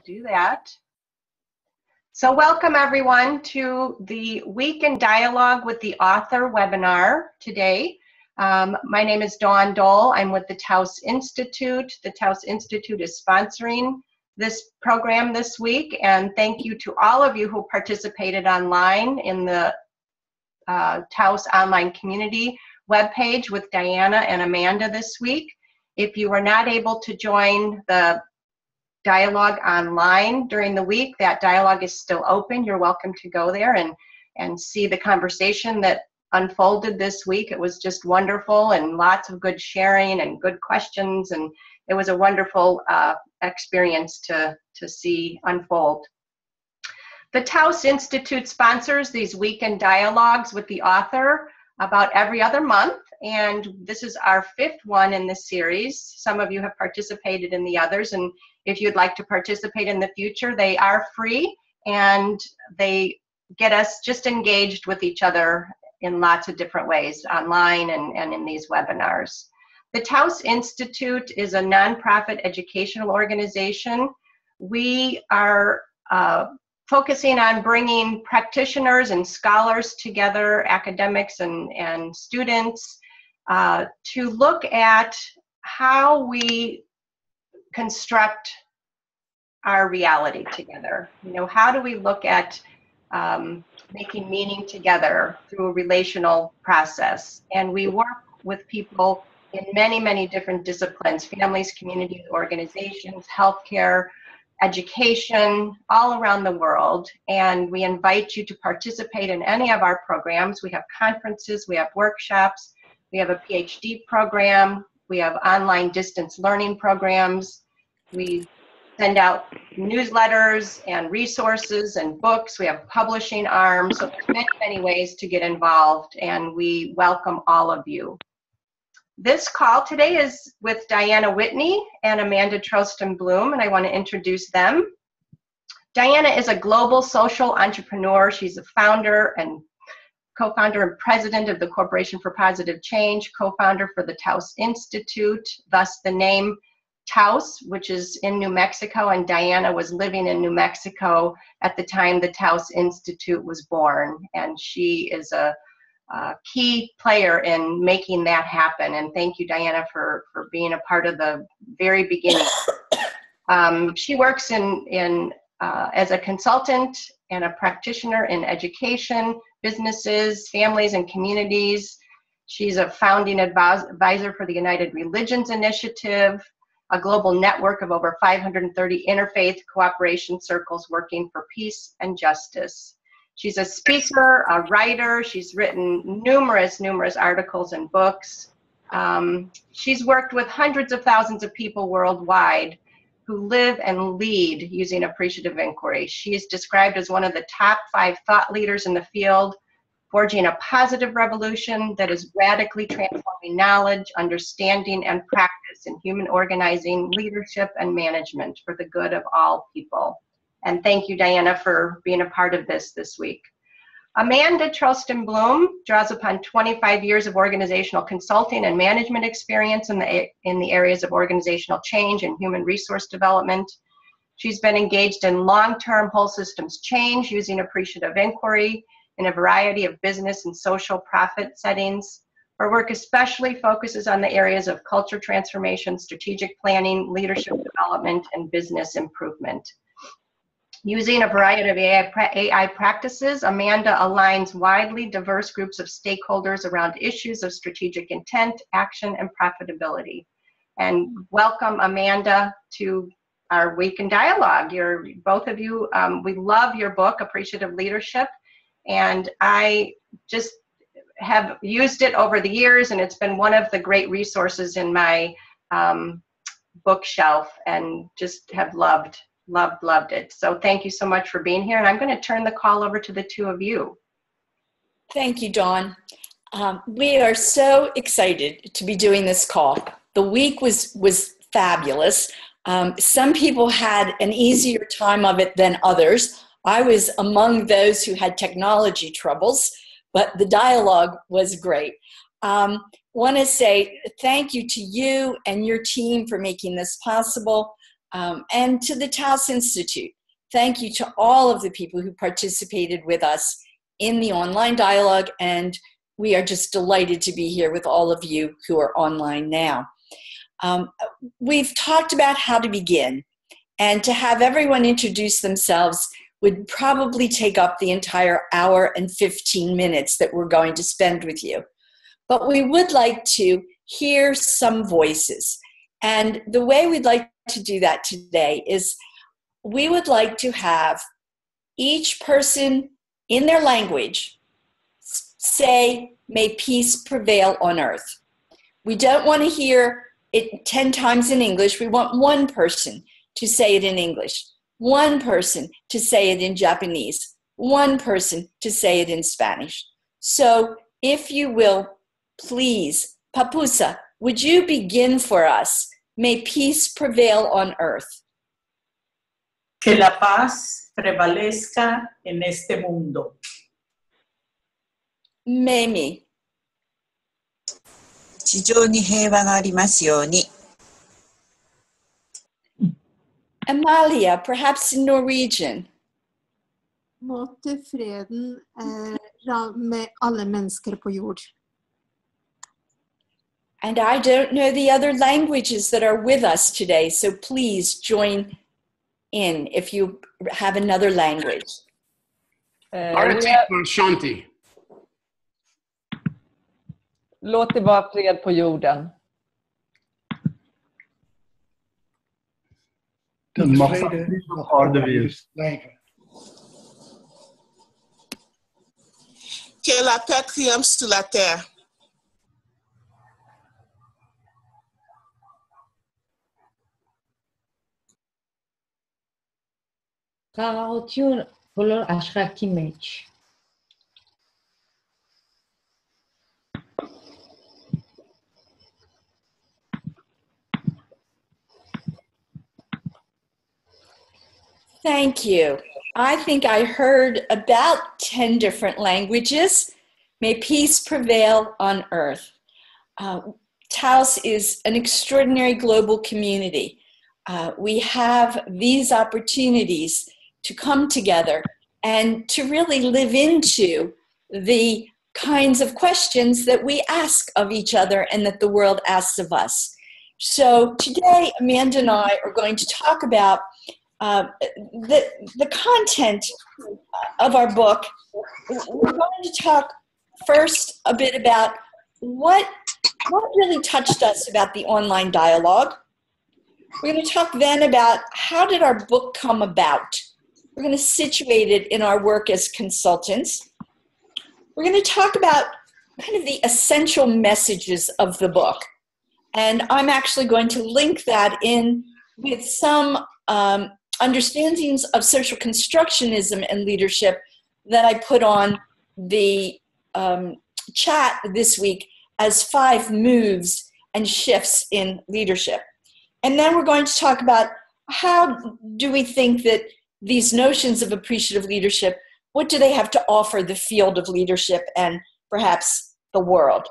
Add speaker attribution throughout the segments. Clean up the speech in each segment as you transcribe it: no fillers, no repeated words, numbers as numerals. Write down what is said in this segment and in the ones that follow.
Speaker 1: do that. So welcome everyone to the Week in Dialogue with the Author webinar today. My name is Dawn Dole. I'm with the Taos Institute. The Taos Institute is sponsoring this program this week, and thank you to all of you who participated online in the Taos online community webpage with Diana and Amanda this week. If you were not able to join the dialogue online during the week, that dialogue is still open. You're welcome to go there and see the conversation that unfolded this week. It was just wonderful and lots of good sharing and good questions, and it was a wonderful experience to see unfold. The Taos Institute sponsors these weekend dialogues with the author about every other month, and this is our 5th one in this series. Some of you have participated in the others, and if you'd like to participate in the future, they are free and they get us just engaged with each other in lots of different ways, online and in these webinars. The Taos Institute is a nonprofit educational organization. We are focusing on bringing practitioners and scholars together, academics and students, to look at how we construct our reality together. You know, how do we look at making meaning together through a relational process? And we work with people in many, many different disciplines: families, communities, organizations, healthcare, education, all around the world. And we invite you to participate in any of our programs. We have conferences, we have workshops, we have a PhD program, we have online distance learning programs. We send out newsletters and resources and books. We have publishing arms. So there's many, many ways to get involved, and we welcome all of you. This call today is with Diana Whitney and Amanda Trosten-Bloom, and I want to introduce them. Diana is a global social entrepreneur. She's a founder and co-founder and president of the Corporation for Positive Change, co-founder for the Taos Institute, thus the name Taos, which is in New Mexico, and Diana was living in New Mexico at the time the Taos Institute was born, and she is a key player in making that happen. And thank you, Diana, for being a part of the very beginning. She works as a consultant and a practitioner in education, businesses, families, and communities. She's a founding advisor for the United Religions Initiative, a global network of over 530 interfaith cooperation circles working for peace and justice. She's a speaker, a writer. She's written numerous articles and books. She's worked with hundreds of thousands of people worldwide who live and lead using appreciative inquiry. She is described as one of the top 5 thought leaders in the field, forging a positive revolution that is radically transforming knowledge, understanding, and practice in human organizing, leadership, and management for the good of all people. And thank you, Diana, for being a part of this week. Amanda Trosten-Bloom draws upon 25 years of organizational consulting and management experience in the areas of organizational change and human resource development. She's been engaged in long-term whole systems change using appreciative inquiry in a variety of business and social profit settings. Her work especially focuses on the areas of culture transformation, strategic planning, leadership development, and business improvement. Using a variety of AI practices, Amanda aligns widely diverse groups of stakeholders around issues of strategic intent, action, and profitability. And welcome, Amanda, to our Week in Dialogue. Both of you, we love your book, Appreciative Leadership, and I just have used it over the years, and it's been one of the great resources in my bookshelf, and just have loved it. So thank you so much for being here, and I'm going to turn the call over to the two of you.
Speaker 2: Thank you, Dawn. We are so excited to be doing this call. The week was fabulous. Some people had an easier time of it than others. I was among those who had technology troubles, but the dialogue was great. Want to say thank you to you and your team for making this possible. and to the Taos Institute. Thank you to all of the people who participated with us in the online dialogue, and we are just delighted to be here with all of you who are online now. We've talked about how to begin, and to have everyone introduce themselves would probably take up the entire hour and 15 minutes that we're going to spend with you. But we would like to hear some voices. And the way we'd like to do that today is we would like to have each person in their language say, "May peace prevail on earth." We don't want to hear it 10 times in English. We want one person to say it in English, one person to say it in Japanese, one person to say it in Spanish. So if you will, please, Papusa, would you begin for us? May peace prevail on earth.
Speaker 3: Que la paz prevalezca en este mundo.
Speaker 2: Memi.
Speaker 4: 地上に平和がありますように。
Speaker 2: Amalia, perhaps in Norwegian.
Speaker 5: Måtte freden med alle mennesker på jord.
Speaker 2: And I don't know the other languages that are with us today, so please join in if you have another language.
Speaker 6: Shanti.
Speaker 7: Låt det vara fred på jorden.
Speaker 8: Dat vrede nog altijd blijven.
Speaker 9: Que la paix triomphe sur la terre.
Speaker 10: Խաղաղություն բոլոր աշխարհի մեջ.
Speaker 2: Thank you. I think I heard about 10 different languages. May peace prevail on earth. Taos is an extraordinary global community. We have these opportunities to come together and to really live into the kinds of questions that we ask of each other and that the world asks of us. So today, Amanda and I are going to talk about the content of our book. We're going to talk first a bit about what really touched us about the online dialogue. We're going to talk then about how did our book come about. We're going to situate it in our work as consultants. We're going to talk about kind of the essential messages of the book. And I'm actually going to link that in with some understandings of social constructionism and leadership that I put on the chat this week as 5 moves and shifts in leadership. And then we're going to talk about how do we think that these notions of appreciative leadership, what do they have to offer the field of leadership and perhaps the world?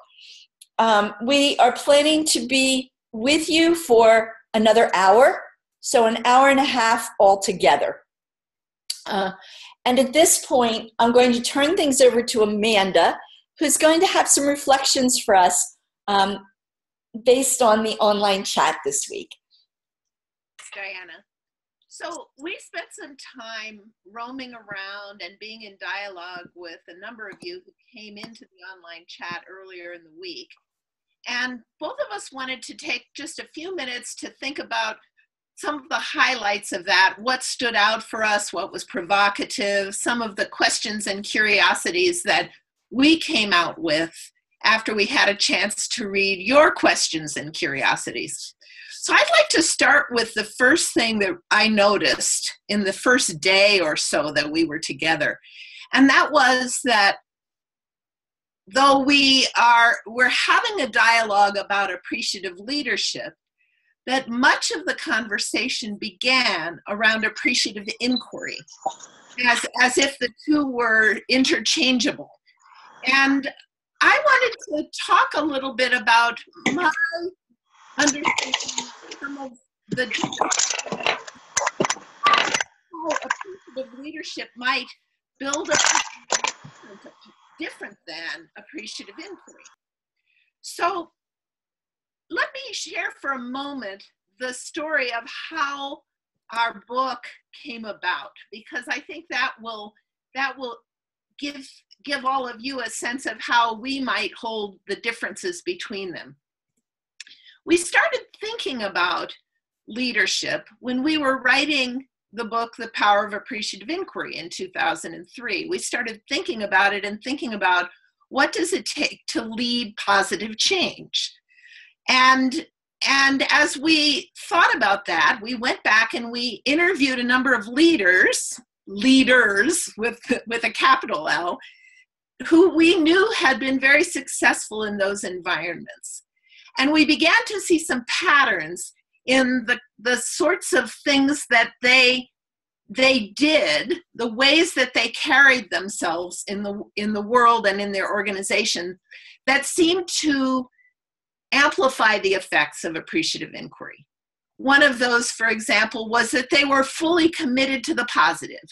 Speaker 2: We are planning to be with you for another hour. So an hour and a half altogether. And at this point, I'm going to turn things over to Amanda, who's going to have some reflections for us based on the online chat this week.
Speaker 11: Diana. So we spent some time roaming around and being in dialogue with a number of you who came into the online chat earlier in the week. And both of us wanted to take just a few minutes to think about some of the highlights of that, what stood out for us, what was provocative, some of the questions and curiosities that we came out with after we had a chance to read your questions and curiosities. So I'd like to start with the first thing that I noticed in the first day or so that we were together. And that was that though we're having a dialogue about appreciative leadership, that much of the conversation began around appreciative inquiry, as if the two were interchangeable. And I wanted to talk a little bit about my understanding some of the different appreciative leadership might build a different than appreciative inquiry. So let me share for a moment the story of how our book came about, because I think that will give all of you a sense of how we might hold the differences between them. We started thinking about leadership when we were writing the book, The Power of Appreciative Inquiry, in 2003. We started thinking about it and thinking about what does it take to lead positive change. And as we thought about that, we went back and we interviewed a number of leaders with a capital L, who we knew had been very successful in those environments. And we began to see some patterns in the sorts of things that they did, the ways that they carried themselves in the world and in their organization, that seemed to amplify the effects of appreciative inquiry. One of those, for example, was that they were fully committed to the positive.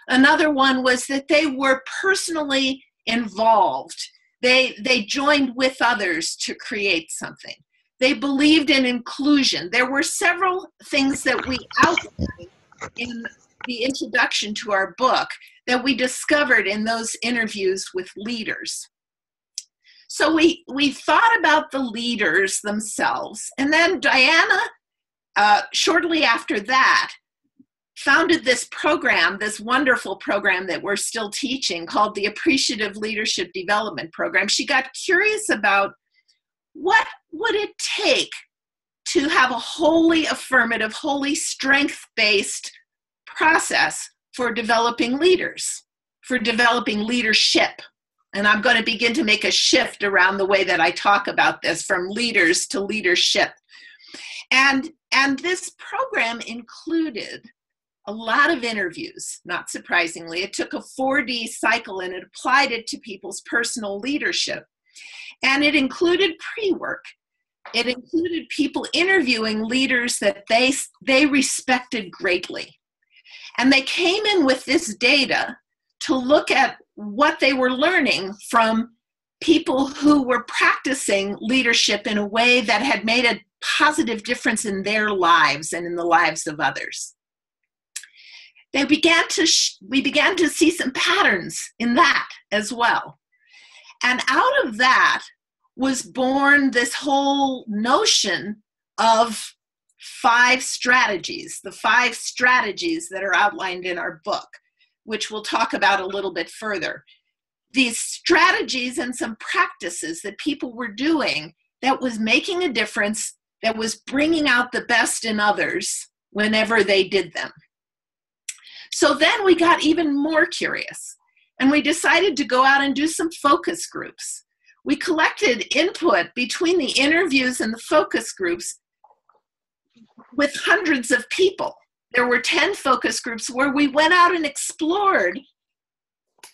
Speaker 11: Another one was that they were personally involved. They joined with others to create something. They believed in inclusion. There were several things that we outlined in the introduction to our book that we discovered in those interviews with leaders. So we thought about the leaders themselves, and then Diana, shortly after that, founded this program, this wonderful program that we're still teaching called the Appreciative Leadership Development Program. She got curious about what would it take to have a wholly affirmative, wholly strength-based process for developing leaders, for developing leadership. And I'm going to begin to make a shift around the way that I talk about this, from leaders to leadership. And this program included a lot of interviews, not surprisingly. It took a 4D cycle and it applied it to people's personal leadership. And it included pre-work. It included people interviewing leaders that they respected greatly. And they came in with this data to look at what they were learning from people who were practicing leadership in a way that had made a positive difference in their lives and in the lives of others. We began to see some patterns in that as well. And out of that was born this whole notion of 5 strategies, the 5 strategies that are outlined in our book, which we'll talk about a little bit further. These strategies and some practices that people were doing that was making a difference, that was bringing out the best in others whenever they did them. So then we got even more curious, and we decided to go out and do some focus groups. We collected input between the interviews and the focus groups with hundreds of people. There were 10 focus groups where we went out and explored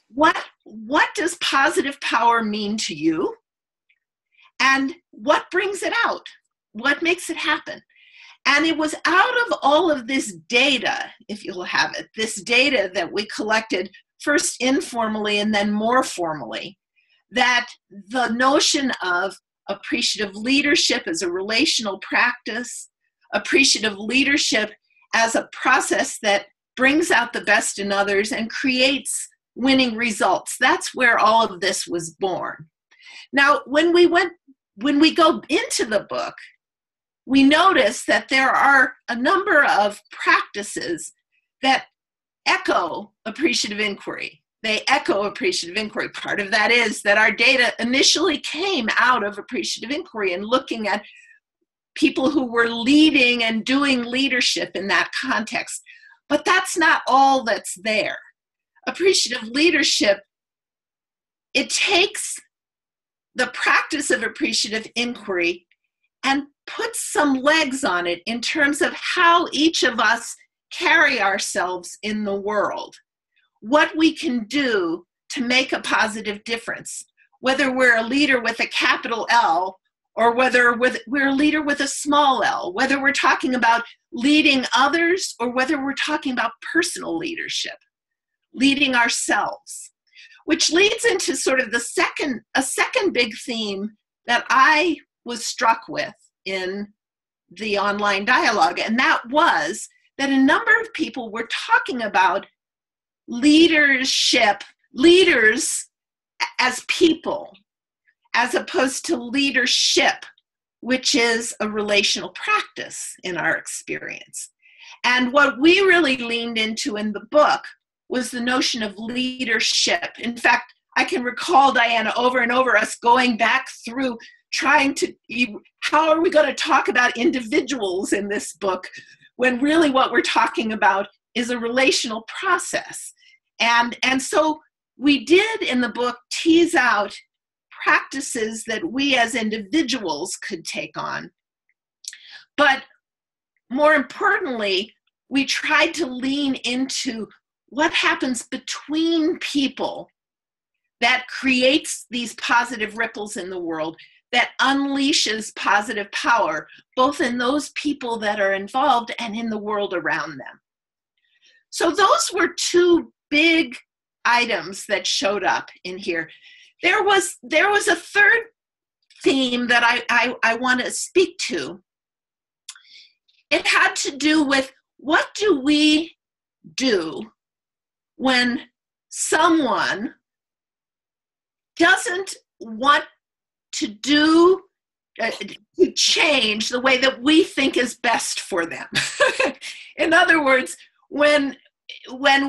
Speaker 11: what does positive power mean to you, and what brings it out? What makes it happen? And it was out of all of this data, if you'll have it, this data that we collected first informally and then more formally, that the notion of appreciative leadership as a relational practice, appreciative leadership as a process that brings out the best in others and creates winning results. That's where all of this was born. Now, when we go into the book, we notice that there are a number of practices that echo appreciative inquiry. They echo appreciative inquiry. Part of that is that our data initially came out of appreciative inquiry and looking at people who were leading and doing leadership in that context. But that's not all that's there. Appreciative leadership, it takes the practice of appreciative inquiry and puts some legs on it in terms of how each of us carry ourselves in the world, what we can do to make a positive difference, whether we're a leader with a capital L or whether we're a leader with a small l, whether we're talking about leading others or whether we're talking about personal leadership. leading ourselves, which leads into sort of a second big theme that I was struck with in the online dialogue, and that was that a number of people were talking about leadership, leaders as people, as opposed to leadership, which is a relational practice in our experience. And what we really leaned into in the book was the notion of leadership. In fact, I can recall, Diana, over and over us going back through trying to, how are we going to talk about individuals in this book when really what we're talking about is a relational process. And so we did in the book tease out practices that we as individuals could take on. But more importantly, we tried to lean into what happens between people that creates these positive ripples in the world, that unleashes positive power, both in those people that are involved and in the world around them. So those were two big items that showed up in here. There was a third theme that I want to speak to. It had to do with, what do we do when someone doesn't want to do, to change the way that we think is best for them? In other words, when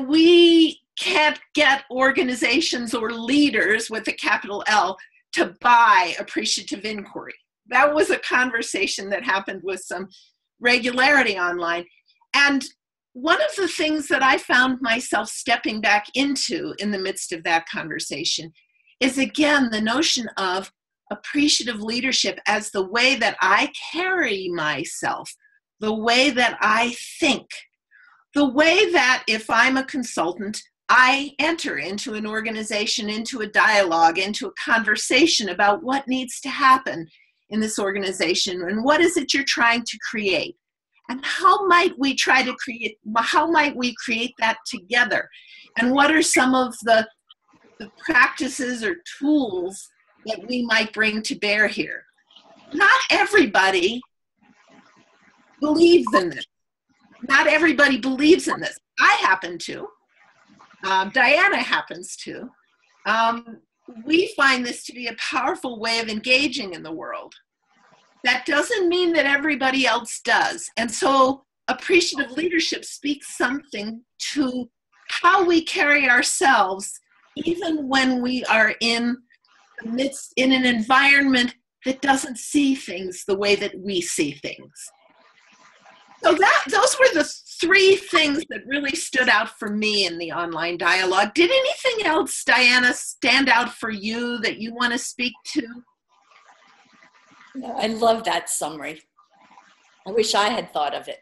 Speaker 11: we can't get organizations or leaders with a capital L to buy appreciative inquiry. That was a conversation that happened with some regularity online. And one of the things that I found myself stepping back into in the midst of that conversation is, again, the notion of appreciative leadership as the way that I carry myself, the way that I think, the way that if I'm a consultant, I enter into an organization, into a dialogue, into a conversation about what needs to happen in this organization and what is it you're trying to create. And how might we create that together? And what are some of the practices or tools that we might bring to bear here? Not everybody believes in this. Not everybody believes in this. I happen to. Diana happens to. We find this to be a powerful way of engaging in the world. That doesn't mean that everybody else does. And so appreciative leadership speaks something to how we carry ourselves, even when we are in an environment that doesn't see things the way that we see things. So those were the three things that really stood out for me in the online dialogue. Did anything else, Diana, stand out for you that you want to speak to?
Speaker 2: No, I love that summary. I wish I had thought of it.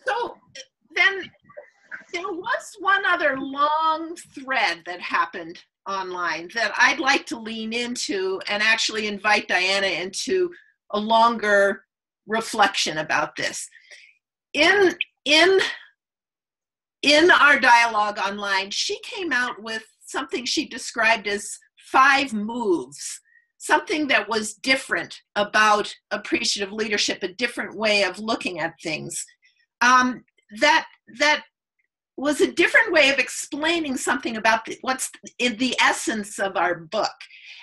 Speaker 11: So then there was one other long thread that happened online that I'd like to lean into and actually invite Diana into a longer reflection about this. In our dialogue online, she came out with something she described as 5 moves, something that was different about appreciative leadership, a different way of looking at things. That was a different way of explaining something about what's in the essence of our book.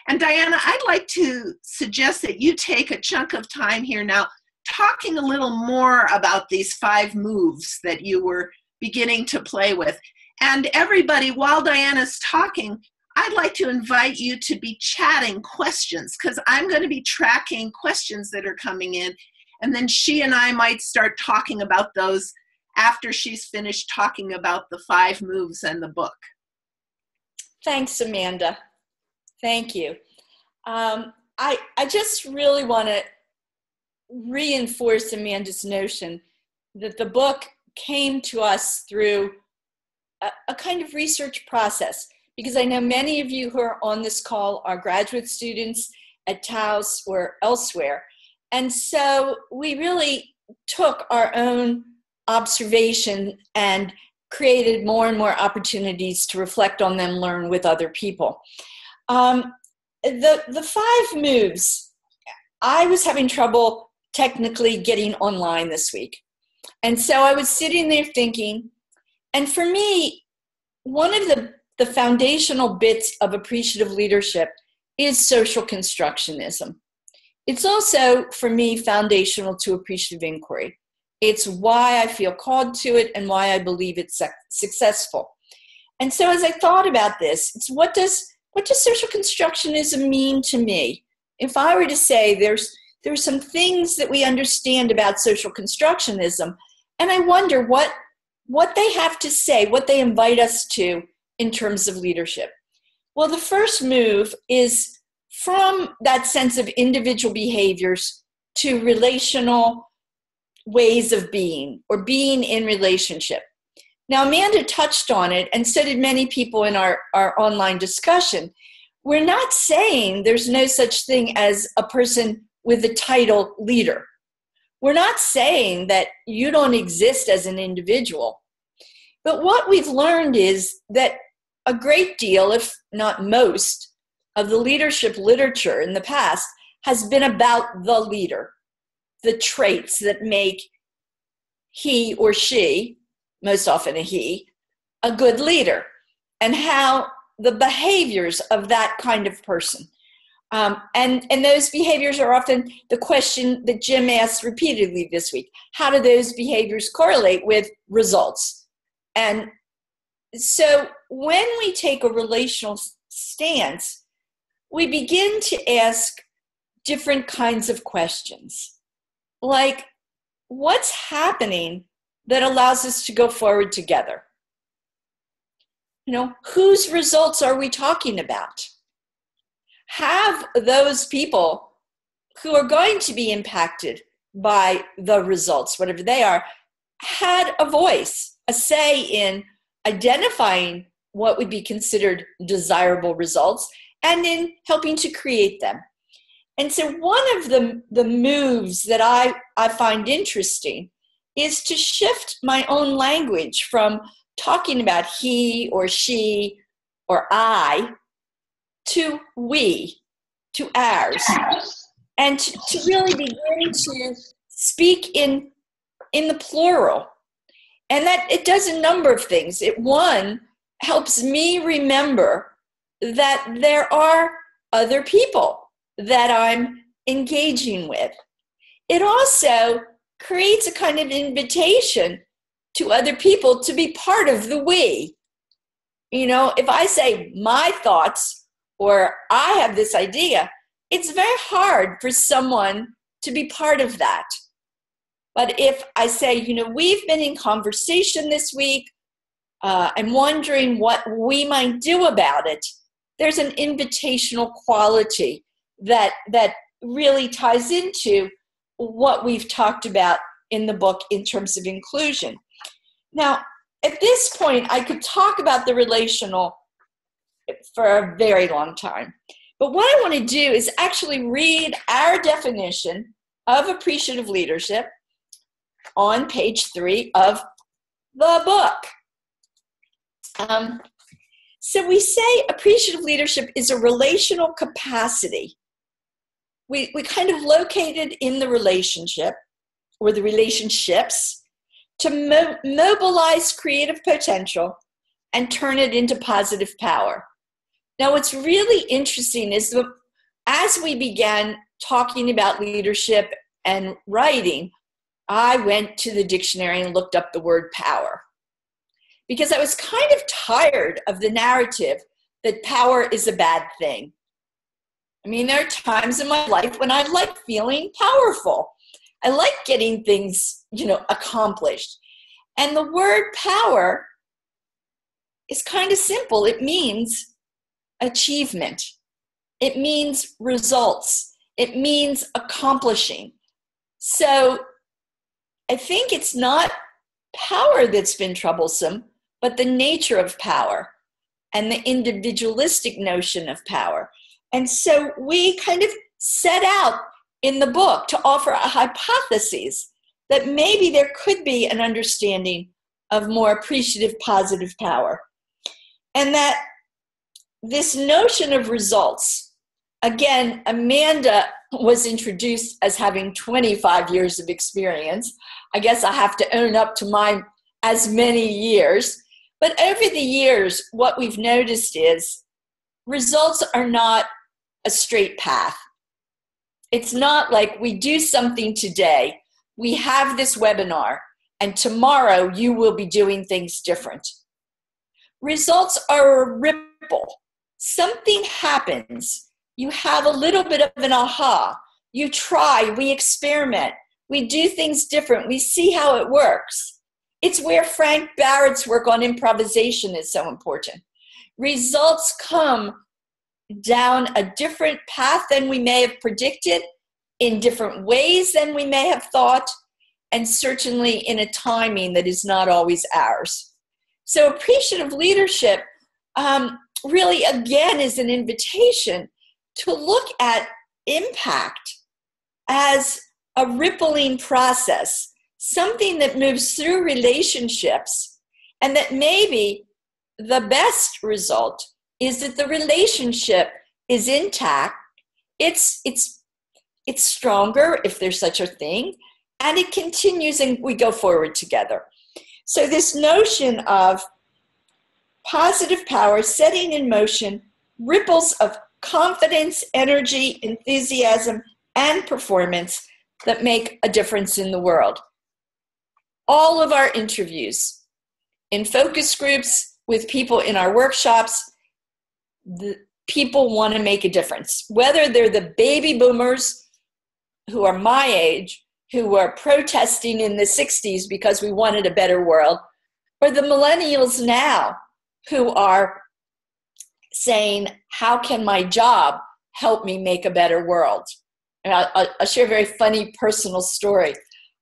Speaker 11: And Diana, I'd like to suggest that you take a chunk of time here now talking a little more about these 5 moves that you were beginning to play with. And everybody, while Diana's talking, I'd like to invite you to be chatting questions, because I'm going to be tracking questions that are coming in, and then she and I might start talking about those after she's finished talking about the 5 moves and the book.
Speaker 2: Thanks, Amanda. Thank you. I just really want to reinforce Amanda's notion that the book came to us through a kind of research process, because I know many of you who are on this call are graduate students at Taos or elsewhere. And so we really took our own observation and created more and more opportunities to reflect on them, learn with other people. The 5 moves, I was having trouble technically getting online this week. And so I was sitting there thinking, and for me, one of the foundational bits of appreciative leadership is social constructionism. It's also, for me, foundational to appreciative inquiry. It's why I feel called to it and why I believe it's successful. And so as I thought about this, it's what does social constructionism mean to me? If I were to say there's some things that we understand about social constructionism, and I wonder what they have to say, what they invite us to in terms of leadership. Well, the first move is from that sense of individual behaviors to relational ways of being or being in relationship. Now, Amanda touched on it, and so did many people in our online discussion. We're not saying there's no such thing as a person with the title leader. We're not saying that you don't exist as an individual. But what we've learned is that a great deal, if not most, of the leadership literature in the past has been about the leader, the traits that make he or she, most often a he, a good leader, and how the behaviors of that kind of person. And those behaviors are often the question that Jim asked repeatedly this week. How do those behaviors correlate with results? And so when we take a relational stance, we begin to ask different kinds of questions. Like, what's happening that allows us to go forward together? You know, whose results are we talking about? Have those people who are going to be impacted by the results, whatever they are, had a voice, a say in identifying what would be considered desirable results and in helping to create them. And so one of the moves that I find interesting is to shift my own language from talking about he or she or I to we, to ours, and to really begin to speak in the plural. And that it does a number of things. It, one, helps me remember that there are other people that I'm engaging with. It also creates a kind of invitation to other people to be part of the we. You know, if I say my thoughts or I have this idea, it's very hard for someone to be part of that. But if I say, you know, we've been in conversation this week, I'm wondering what we might do about it, there's an invitational quality that really ties into what we've talked about in the book in terms of inclusion. Now, at this point, I could talk about the relational for a very long time. But what I want to do is actually read our definition of appreciative leadership on page 3 of the book. So we say appreciative leadership is a relational capacity. We kind of located in the relationship or the relationships to mobilize creative potential and turn it into positive power. Now, what's really interesting is that as we began talking about leadership and writing, I went to the dictionary and looked up the word power, because I was kind of tired of the narrative that power is a bad thing. I mean, there are times in my life when I like feeling powerful. I like getting things, accomplished. And the word power is kind of simple. It means achievement. It means results. It means accomplishing. So I think it's not power that's been troublesome, but the nature of power and the individualistic notion of power. And so we kind of set out in the book to offer a hypothesis that maybe there could be an understanding of more appreciative, positive power. And that this notion of results, again, Amanda was introduced as having 25 years of experience. I guess I have to own up to my as many years. But over the years, what we've noticed is results are not a straight path. It's not like we do something today, we have this webinar, and tomorrow you will be doing things different. Results are a ripple. Something happens. You have a little bit of an aha. You try, we experiment, we do things different, we see how it works. It's where Frank Barrett's work on improvisation is so important. Results come down a different path than we may have predicted, in different ways than we may have thought, and certainly in a timing that is not always ours. So appreciative leadership really, again, is an invitation to look at impact as a rippling process, something that moves through relationships, and that maybe the best result is that the relationship is intact, it's stronger, if there's such a thing, and it continues and we go forward together. So this notion of positive power setting in motion ripples of confidence, energy, enthusiasm, and performance that make a difference in the world. All of our interviews, in focus groups, with people in our workshops, the people want to make a difference. Whether they're the baby boomers who are my age, who were protesting in the 60s because we wanted a better world, or the millennials now who are saying, how can my job help me make a better world? And I'll share a very funny personal story.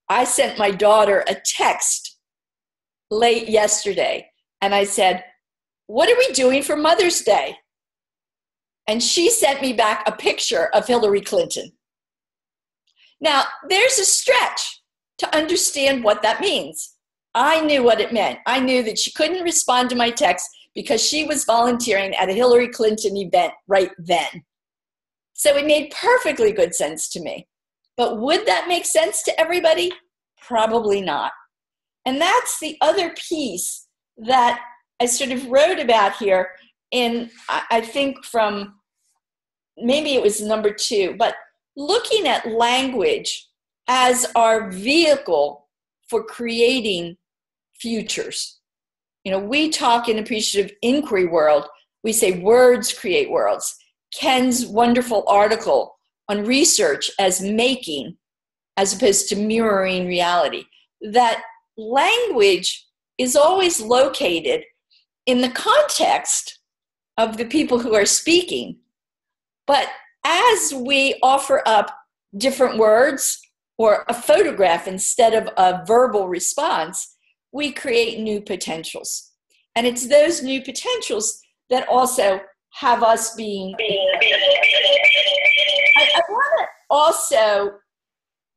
Speaker 2: I sent my daughter a text late yesterday, and I said, what are we doing for Mother's Day? And she sent me back a picture of Hillary Clinton. Now, there's a stretch to understand what that means. I knew what it meant. I knew that she couldn't respond to my text because she was volunteering at a Hillary Clinton event right then. So it made perfectly good sense to me. But would that make sense to everybody? Probably not. And that's the other piece that I sort of wrote about here in, I think from, maybe it was number 2, but looking at language as our vehicle for creating futures. You know, we talk in appreciative inquiry world, we say words create worlds. Ken's wonderful article on research as making, as opposed to mirroring reality, that language is always located in the context of the people who are speaking. But as we offer up different words or a photograph instead of a verbal response, we create new potentials. And it's those new potentials that also have us being. I want to also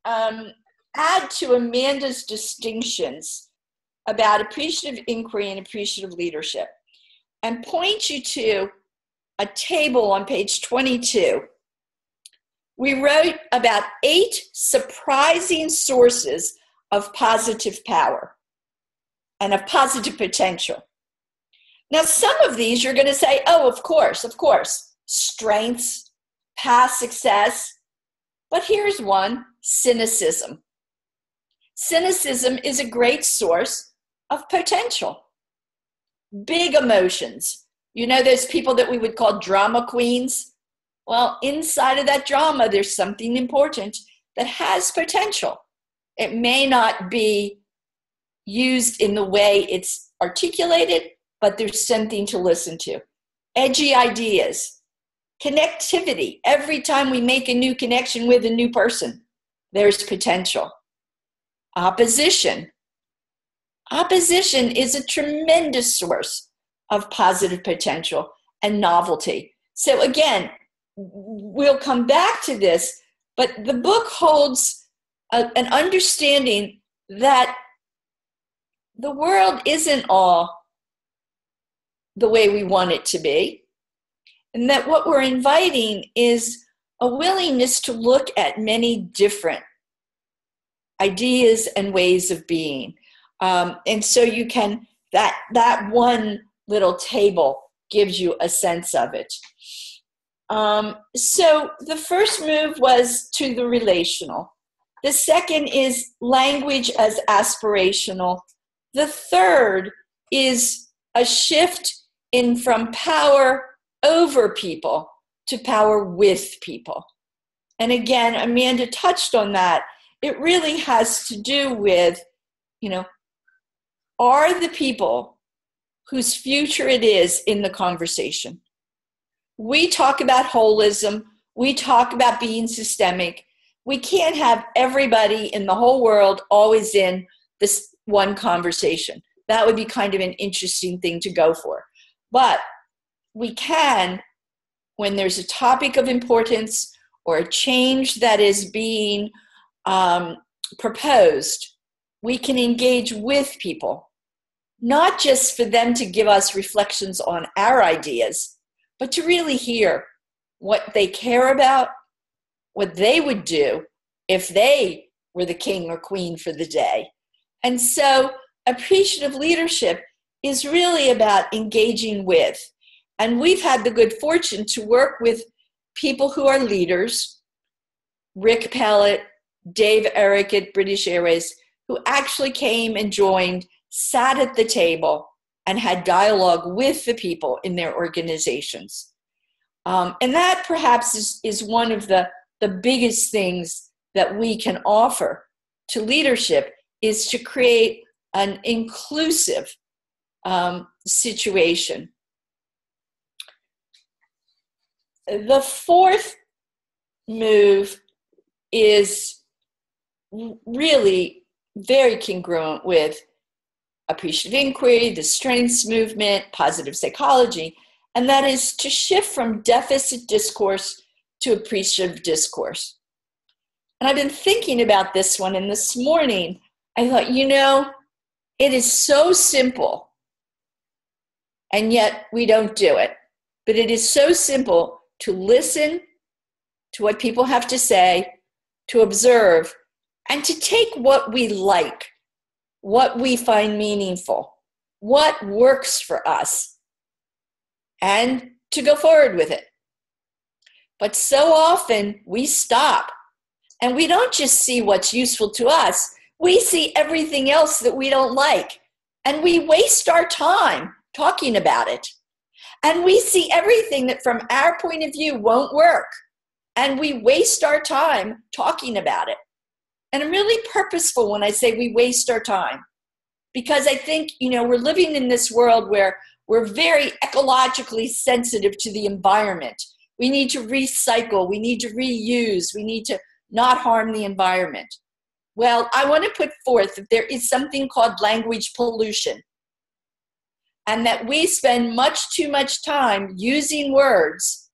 Speaker 2: add to Amanda's distinctions about appreciative inquiry and appreciative leadership and point you to a table on page 22. We wrote about 8 surprising sources of positive power and of positive potential. Now, some of these you're going to say, oh, of course, strengths, past success. But here's one, cynicism. Cynicism is a great source of potential. Big emotions. You know those people that we would call drama queens? Well, inside of that drama, there's something important that has potential. It may not be used in the way it's articulated, but there's something to listen to. Edgy ideas, connectivity. Every time we make a new connection with a new person, there's potential. Opposition. Opposition is a tremendous source of positive potential and novelty. So again, we'll come back to this, but the book holds an understanding that the world isn't all the way we want it to be, and that what we're inviting is a willingness to look at many different ideas and ways of being. And so you can, that one little table gives you a sense of it. So the first move was to the relational. The second is language as aspirational. The third is a shift in from power over people to power with people. And again, Amanda touched on that. It really has to do with, are the people whose future it is in the conversation. We talk about holism. We talk about being systemic. We can't have everybody in the whole world always in this one conversation. That would be kind of an interesting thing to go for. But we can, when there's a topic of importance or a change that is being proposed, we can engage with people, not just for them to give us reflections on our ideas, but to really hear what they care about, what they would do if they were the king or queen for the day. And so appreciative leadership is really about engaging with. And we've had the good fortune to work with people who are leaders, Rick Pellet, Dave Eric at British Airways, who actually came and joined, sat at the table, and had dialogue with the people in their organizations. And that perhaps is one of the biggest things that we can offer to leadership, is to create an inclusive situation. The fourth move is really very congruent with appreciative inquiry, the strengths movement, positive psychology, and that is to shift from deficit discourse to appreciative discourse. And I've been thinking about this one, and this morning I thought, it is so simple, and yet we don't do it. But it is so simple to listen to what people have to say, to observe, and to take what we like, what we find meaningful, what works for us, and to go forward with it. But so often we stop, and we don't just see what's useful to us, we see everything else that we don't like, and we waste our time talking about it. And we see everything that from our point of view won't work, and we waste our time talking about it. And I'm really purposeful when I say we waste our time, because I think, we're living in this world where we're very ecologically sensitive to the environment. We need to recycle, we need to reuse, we need to not harm the environment. Well, I want to put forth that there is something called language pollution, and that we spend much too much time using words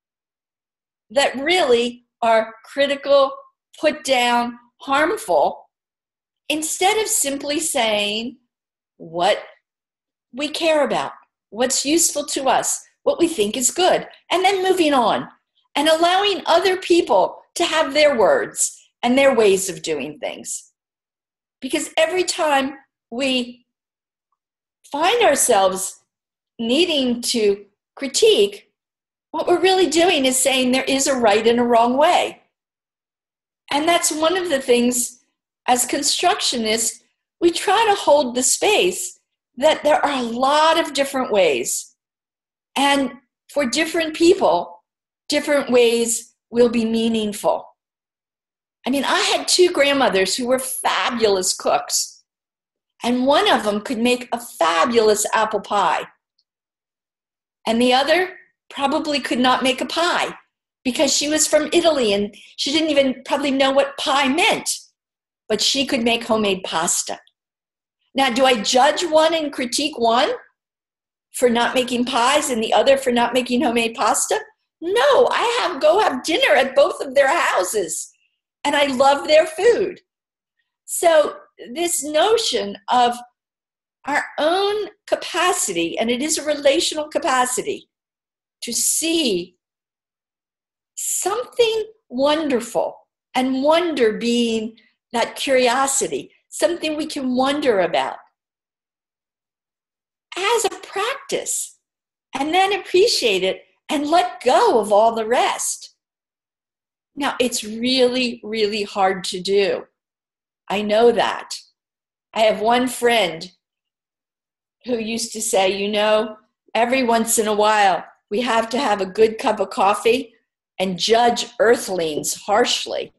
Speaker 2: that really are critical, put down, harmful, instead of simply saying what we care about, what's useful to us, what we think is good, and then moving on and allowing other people to have their words and their ways of doing things. Because every time we find ourselves needing to critique, what we're really doing is saying there is a right and a wrong way. And that's one of the things, as constructionists, we try to hold the space that there are a lot of different ways. And for different people, different ways will be meaningful. I mean, I had two grandmothers who were fabulous cooks, and one of them could make a fabulous apple pie. And the other probably could not make a pie because she was from Italy and she didn't even probably know what pie meant, but she could make homemade pasta. Now, do I judge one and critique one for not making pies and the other for not making homemade pasta? No, I go have dinner at both of their houses, and I love their food. So this notion of our own capacity, and it is a relational capacity, to see something wonderful, and wonder being that curiosity, something we can wonder about as a practice, and then appreciate it and let go of all the rest. Now, it's really, really hard to do. I know that. I have one friend who used to say, you know, every once in a while, we have to have a good cup of coffee and judge earthlings harshly.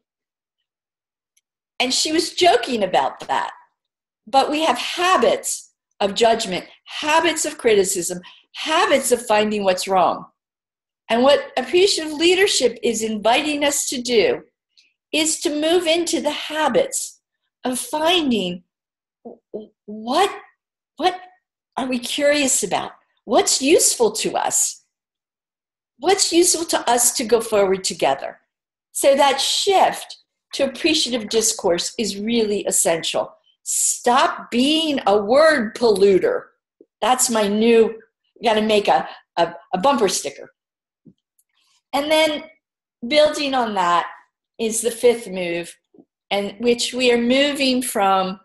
Speaker 2: And she was joking about that. But we have habits of judgment, habits of criticism, habits of finding what's wrong. And what appreciative leadership is inviting us to do is to move into the habits of finding what are we curious about? What's useful to us? What's useful to us to go forward together? So that shift to appreciative discourse is really essential. Stop being a word polluter. That's my new, got to make a bumper sticker. And then building on that is the fifth move, and which we are moving from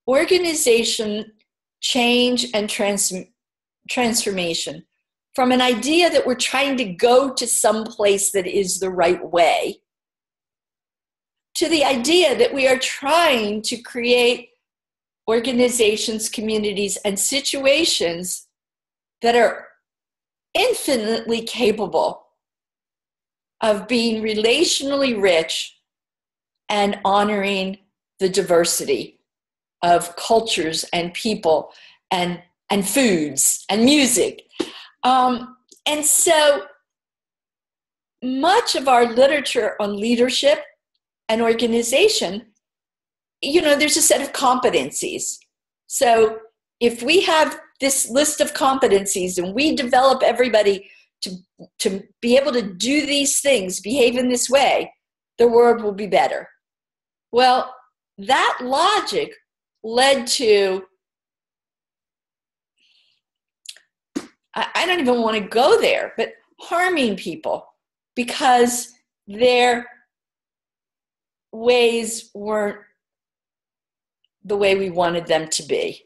Speaker 2: organization, change, and transformation, from an idea that we're trying to go to some place that is the right way, to the idea that we are trying to create organizations, communities, and situations that are infinitely capable of being relationally rich and honoring the diversity of cultures and people and foods and music. And so much of our literature on leadership and organization, you know, there's a set of competencies. So if we have this list of competencies and we develop everybody to be able to do these things, behave in this way, the world will be better. Well, that logic led to, I don't even want to go there, but harming people because their ways weren't the way we wanted them to be.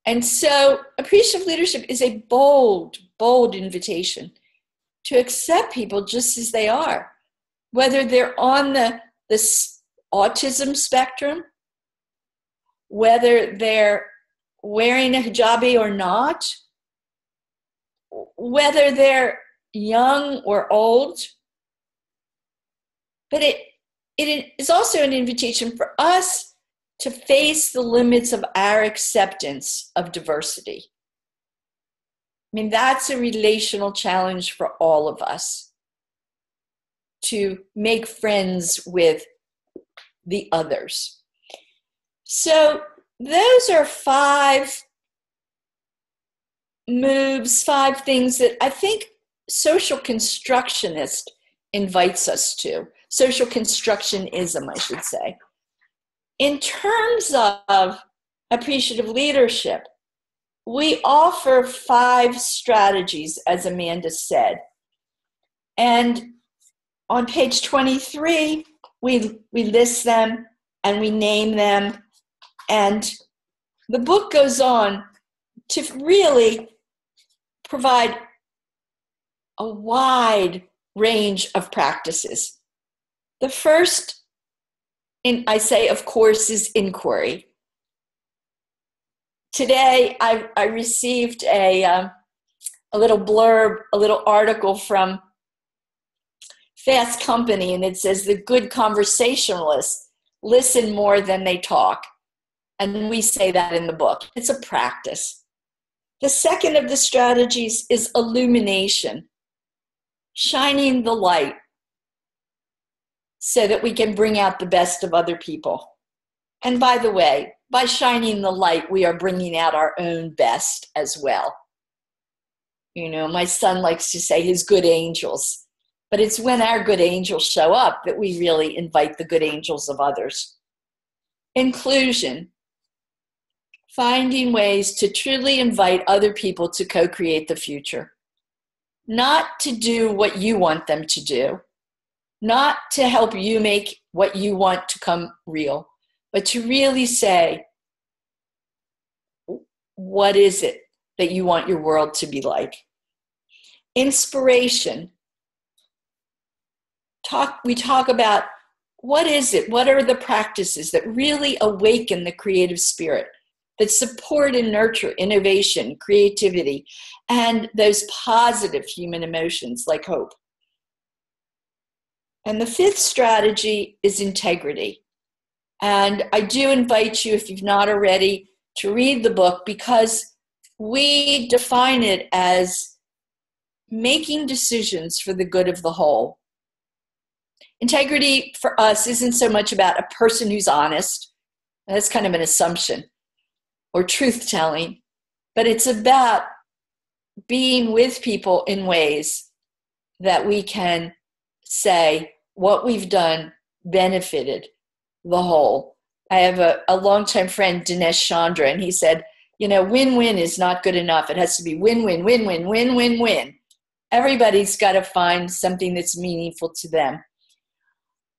Speaker 2: And so appreciative leadership is a bold, bold invitation to accept people just as they are, whether they're on the autism spectrum, whether they're wearing a hijabi or not, whether they're young or old. But it is also an invitation for us to face the limits of our acceptance of diversity. I mean, that's a relational challenge for all of us, to make friends with the others. So those are 5 moves, 5 things that I think social constructionist invites us to. Social constructionism, I should say. In terms of appreciative leadership, we offer 5 strategies, as Amanda said. And on page 23, we list them and we name them. And the book goes on to really provide a wide range of practices. The first, I say, of course, is inquiry. Today, I received a little blurb, a little article from Fast Company, and it says, the good conversationalists listen more than they talk. And we say that in the book. It's a practice. The second of the strategies is illumination, shining the light so that we can bring out the best of other people. And by the way, by shining the light, we are bringing out our own best as well. You know, my son likes to say his good angels, but it's when our good angels show up that we really invite the good angels of others. Inclusion. Finding ways to truly invite other people to co-create the future. Not to do what you want them to do. Not to help you make what you want to come real. But to really say, what is it that you want your world to be like? Inspiration. We talk about what is it? What are the practices that really awaken the creative spirit, that support and nurture innovation, creativity, and those positive human emotions like hope? And the fifth strategy is integrity. And I do invite you, if you've not already, to read the book, because we define it as making decisions for the good of the whole. Integrity for us isn't so much about a person who's honest. That's kind of an assumption, or truth-telling, but it's about being with people in ways that we can say what we've done benefited the whole. I have a longtime friend, Dinesh Chandra, and he said, win-win is not good enough. It has to be win-win, win-win, win-win-win. Everybody's got to find something that's meaningful to them.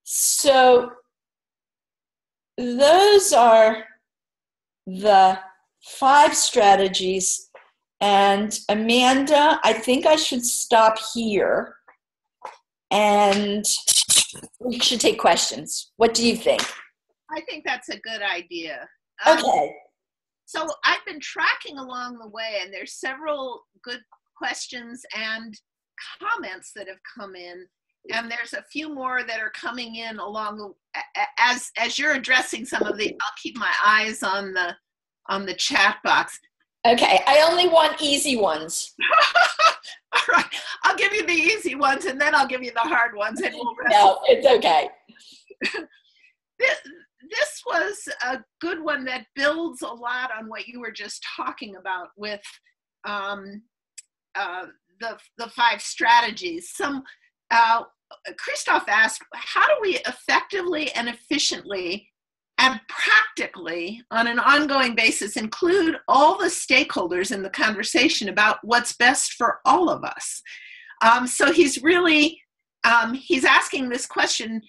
Speaker 2: So those are the 5 strategies. And Amanda, I think I should stop here and we should take questions. What do you think?
Speaker 11: I think that's a good idea.
Speaker 2: Okay.
Speaker 11: So I've been tracking along the way, and there's several good questions and comments that have come in, and there's a few more that are coming in along the, as you're addressing some of the. I'll keep my eyes on the chat box.
Speaker 2: Okay, I only want easy ones.
Speaker 11: All right, I'll give you the easy ones, and then I'll give you the hard ones, and we'll rest.
Speaker 2: No, it's okay.
Speaker 11: This was a good one that builds a lot on what you were just talking about with the 5 strategies. Christoph asked, how do we effectively and efficiently and practically on an ongoing basis include all the stakeholders in the conversation about what's best for all of us? So he's really, he's asking this question.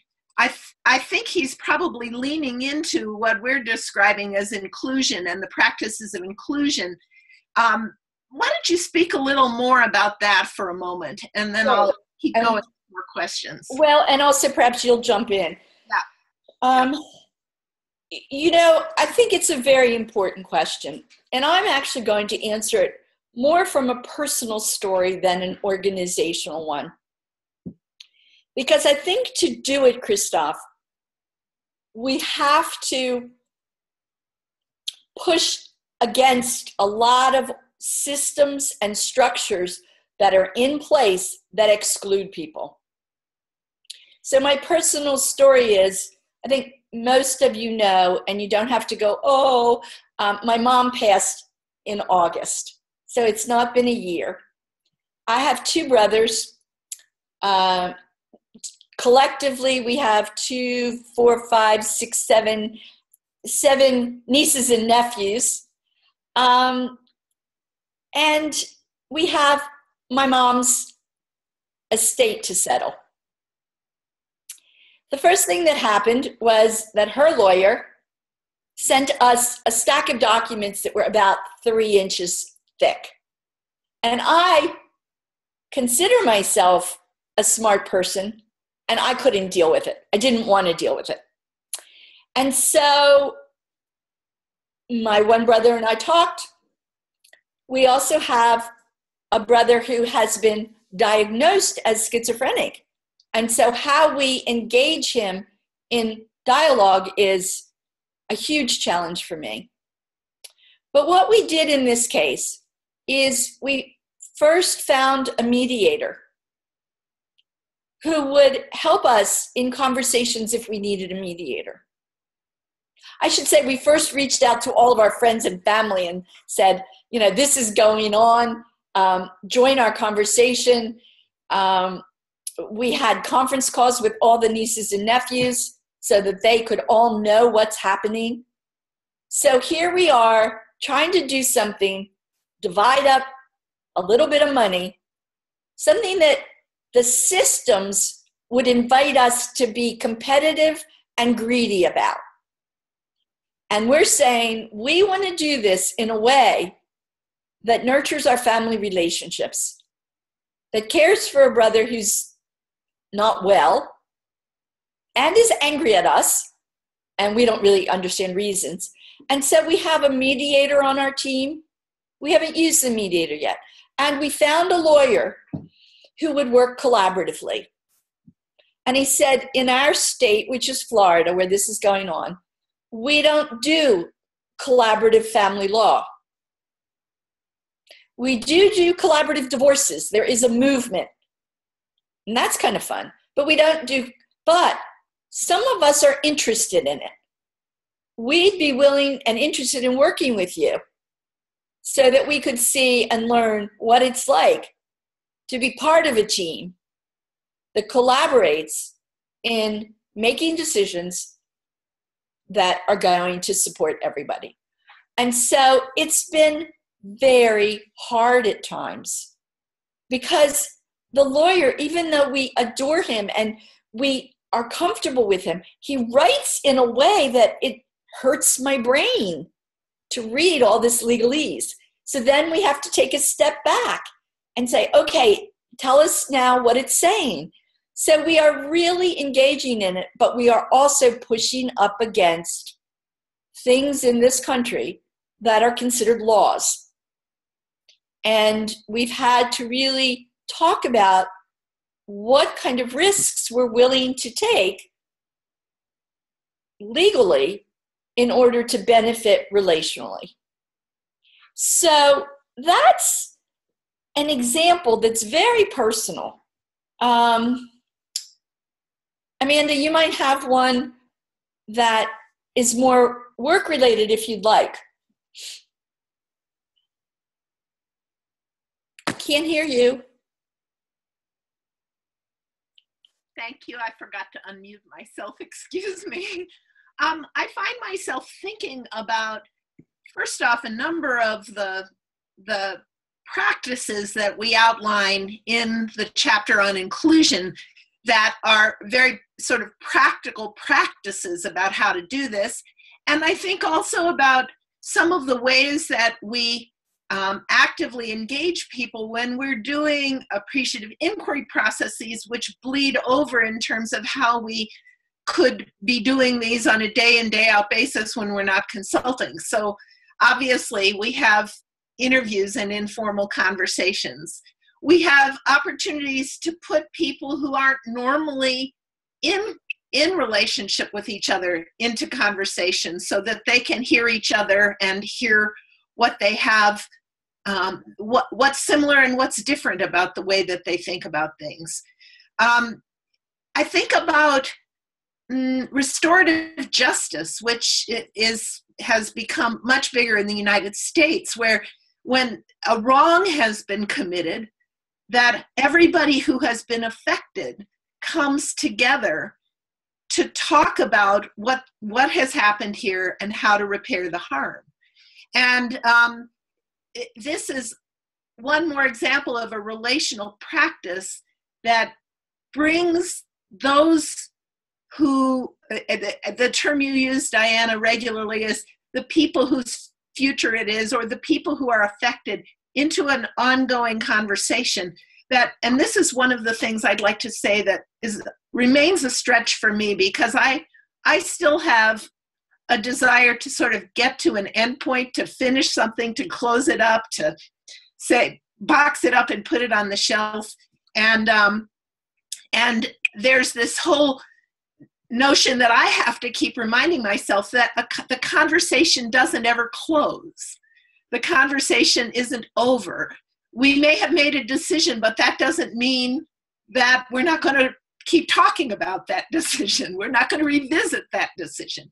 Speaker 11: I think he's probably leaning into what we're describing as inclusion and the practices of inclusion. Why don't you speak a little more about that for a moment, and then I'll keep going with more questions.
Speaker 2: Well, and also perhaps you'll jump in.
Speaker 11: Yeah.
Speaker 2: I think it's a very important question, and I'm actually going to answer it more from a personal story than an organizational one. Because I think to do it, Christoph, we have to push against a lot of systems and structures that are in place that exclude people. So my personal story is, I think most of you know, and you don't have to go, my mom passed in August. So it's not been a year. I have 2 brothers. Collectively, we have 2, 4, 5, 6, 7 nieces and nephews. And we have my mom's estate to settle. The first thing that happened was that her lawyer sent us a stack of documents that were about 3 inches thick. And I consider myself a smart person, and I couldn't deal with it. I didn't want to deal with it. And so my one brother and I talked. We also have a brother who has been diagnosed as schizophrenic. And so how we engage him in dialogue is a huge challenge for me. But what we did in this case is we first found a mediator who would help us in conversations if we needed a mediator. I should say we first reached out to all of our friends and family and said, this is going on, join our conversation. We had conference calls with all the nieces and nephews so that they could all know what's happening. So here we are trying to do something, divide up a little bit of money, something that the systems would invite us to be competitive and greedy about. And we're saying we want to do this in a way that nurtures our family relationships, that cares for a brother who's not well and is angry at us, and we don't really understand reasons. And so we have a mediator on our team. We haven't used the mediator yet. And we found a lawyer who would work collaboratively. And he said, in our state, which is Florida, where this is going on, we don't do collaborative family law. We do collaborative divorces. There is a movement. And that's kind of fun. But we don't do, but some of us are interested in it. We'd be willing and interested in working with you so that we could see and learn what it's like to be part of a team that collaborates in making decisions that are going to support everybody. And so it's been very hard at times because the lawyer, even though we adore him and we are comfortable with him, he writes in a way that it hurts my brain to read all this legalese. So then we have to take a step back and say, okay, tell us now what it's saying. So we are really engaging in it, but we are also pushing up against things in this country that are considered laws. And we've had to really talk about what kind of risks we're willing to take legally in order to benefit relationally. So that's an example that's very personal. Amanda, you might have one that is more work-related if you'd like. Can't hear you.
Speaker 11: Thank you. I forgot to unmute myself. Excuse me. I find myself thinking about, first off, a number of the practices that we outline in the chapter on inclusion that are very sort of practical practices about how to do this. And I think also about some of the ways that we actively engage people when we're doing appreciative inquiry processes, which bleed over in terms of how we could be doing these on a day in, day out basis when we're not consulting. So obviously we have interviews and informal conversations. We have opportunities to put people who aren't normally in relationship with each other into conversation so that they can hear each other and hear what they have, what's similar and what's different about the way that they think about things. I think about restorative justice, which has become much bigger in the United States, where when a wrong has been committed, that everybody who has been affected comes together to talk about what has happened here and how to repair the harm. And this is one more example of a relational practice that brings those who, the term you use, Diana, regularly is the people whose future it is, or the people who are affected, into an ongoing conversation. That, and this is one of the things I'd like to say that remains a stretch for me, because I still have a desire to sort of get to an endpoint, to finish something, to close it up, to say, box it up and put it on the shelf. And there's this whole notion that I have to keep reminding myself that the conversation doesn't ever close. The conversation isn't over. We may have made a decision, but that doesn't mean that we're not going to keep talking about that decision. We're not going to revisit that decision.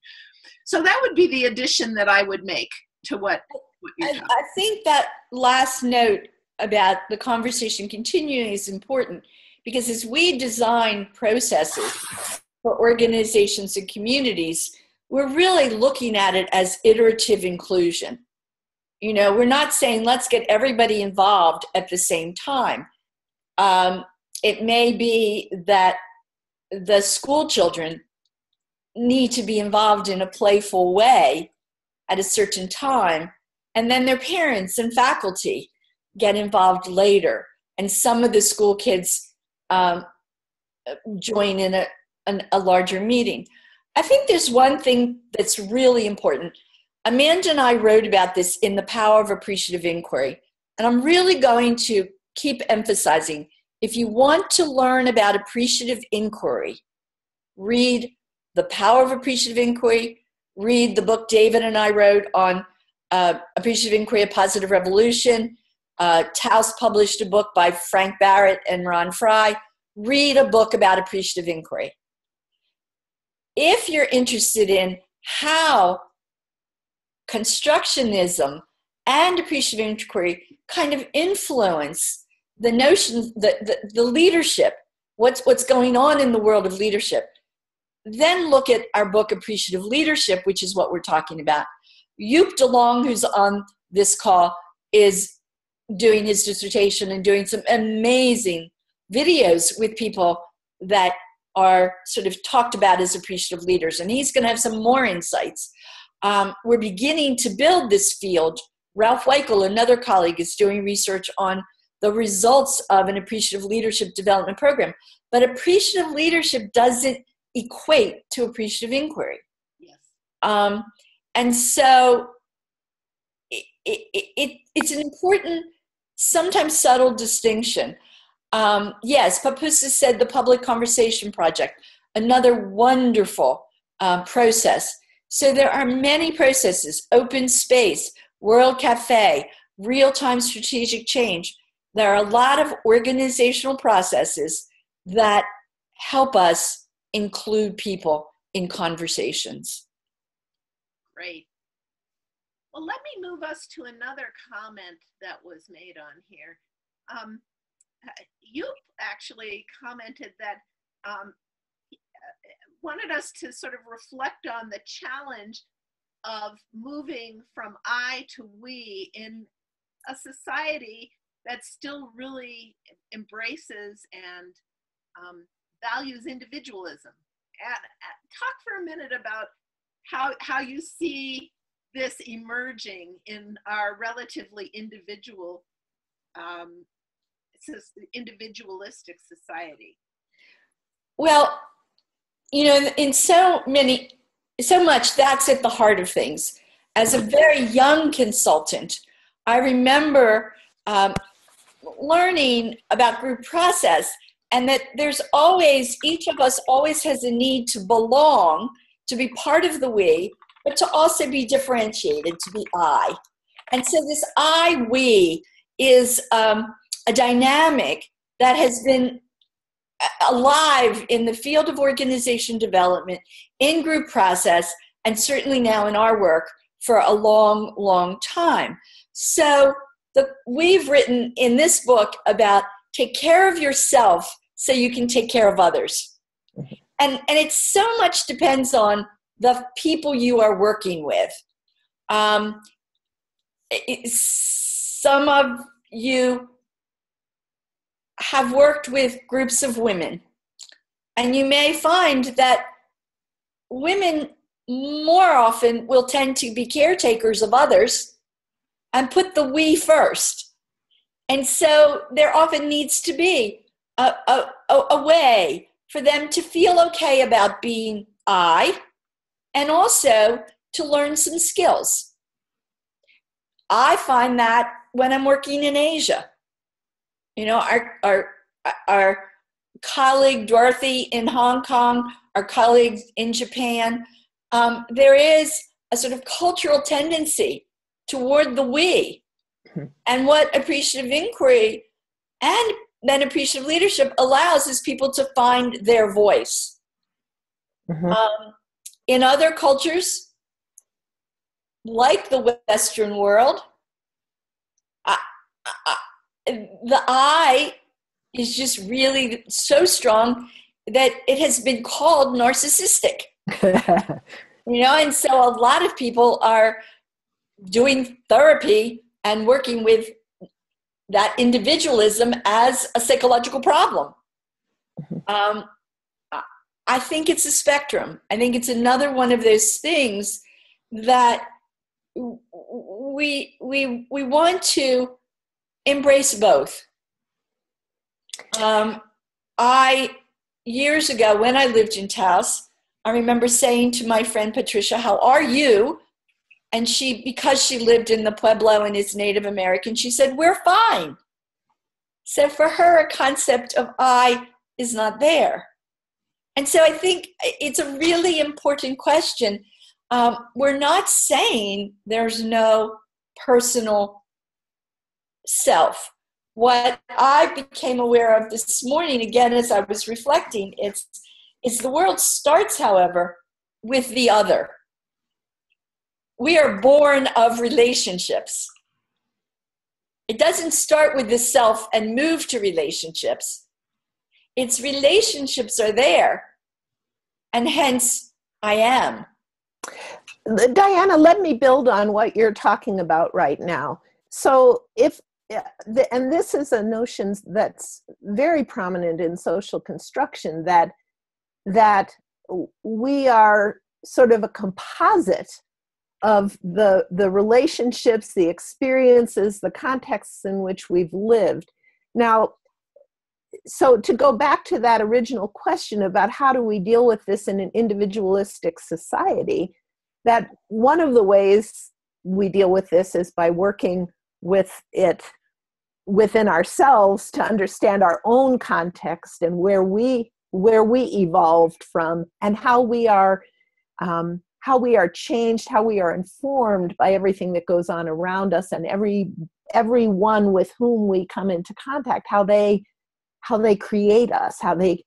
Speaker 11: So that would be the addition that I would make to what you're talking about.
Speaker 2: I think that last note about the conversation continuing is important, because as we design processes, for organizations and communities, we're really looking at it as iterative inclusion. You know, we're not saying let's get everybody involved at the same time. It may be that the school children need to be involved in a playful way at a certain time, and then their parents and faculty get involved later, and some of the school kids join in a larger meeting. I think there's one thing that's really important. Amanda and I wrote about this in The Power of Appreciative Inquiry, and I'm really going to keep emphasizing, if you want to learn about appreciative inquiry, read The Power of Appreciative Inquiry, read the book David and I wrote on Appreciative Inquiry, A Positive Revolution. Taos published a book by Frank Barrett and Ron Fry. Read a book about appreciative inquiry. If you're interested in how constructionism and appreciative inquiry kind of influence the notion, the leadership, what's going on in the world of leadership, then look at our book, Appreciative Leadership, which is what we're talking about. Yup DeLong, who's on this call, is doing his dissertation and doing some amazing videos with people that are sort of talked about as appreciative leaders, and he's going to have some more insights. We're beginning to build this field. Ralph Weichel, another colleague, is doing research on the results of an appreciative leadership development program. But appreciative leadership doesn't equate to appreciative inquiry.
Speaker 11: Yes.
Speaker 2: And so it's an important, sometimes subtle distinction. Yes, Papusa said the Public Conversation Project, another wonderful process. So there are many processes: open space, World Cafe, real-time strategic change. There are a lot of organizational processes that help us include people in conversations.
Speaker 11: Great. Well, let me move us to another comment that was made on here. You actually commented that wanted us to sort of reflect on the challenge of moving from I to we in a society that still really embraces and values individualism. Talk for a minute about how you see this emerging in our relatively individualistic society.
Speaker 2: Well, you know, in so much, that's at the heart of things. As a very young consultant, I remember learning about group process, and that there's always, each of us always has a need to belong, to be part of the we, but to also be differentiated, to be I. And so this I-we is a dynamic that has been alive in the field of organization development, in group process, and certainly now in our work for a long, long time. So we've written in this book about take care of yourself so you can take care of others. And it so much depends on the people you are working with. Some of you have worked with groups of women, and you may find that women more often will tend to be caretakers of others and put the we first. And so there often needs to be a way for them to feel okay about being I, and also to learn some skills. I find that when I'm working in Asia. You know, our colleague Dorothy in Hong Kong, our colleagues in Japan, there is a sort of cultural tendency toward the we. And what appreciative inquiry and then appreciative leadership allows is people to find their voice. In other cultures, like the Western world, the I is just really so strong. that it has been called narcissistic. And so a lot of people are doing therapy and working with that individualism as a psychological problem. I think it's a spectrum. I think it's another one of those things that we want to embrace both. Years ago, when I lived in Taos, I remember saying to my friend Patricia, "How are you?" And she, because she lived in the Pueblo and is Native American, she said, "We're fine." So for her, a concept of I is not there. And so I think it's a really important question. We're not saying there's no personal self. What I became aware of this morning, again, as I was reflecting, is the world starts, however, with the other. We are born of relationships. It doesn't start with the self and move to relationships. Its relationships are there, and hence I am.
Speaker 6: Diana, let me build on what you're talking about right now. So and this is a notion that's very prominent in social construction, that we are sort of a composite of the relationships, the experiences, the contexts in which we've lived. Now, so to go back to that original question about how do we deal with this in an individualistic society, that one of the ways we deal with this is by working with it within ourselves to understand our own context and where we evolved from, and how we are changed, how we are informed by everything that goes on around us, and everyone with whom we come into contact, how they create us, how they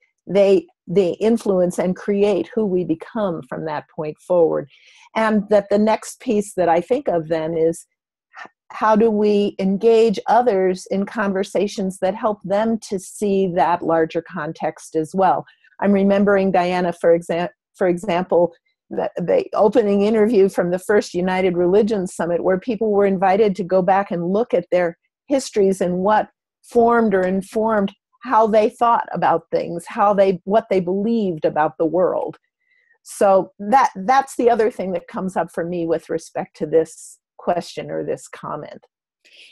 Speaker 6: influence and create who we become from that point forward. And that the next piece that I think of then is, how do we engage others in conversations that help them to see that larger context as well? I'm remembering, Diana, for example, the opening interview from the first United Religions Summit, where people were invited to go back and look at their histories and what formed or informed how they thought about things, what they believed about the world. So that's the other thing that comes up for me with respect to this question or this comment.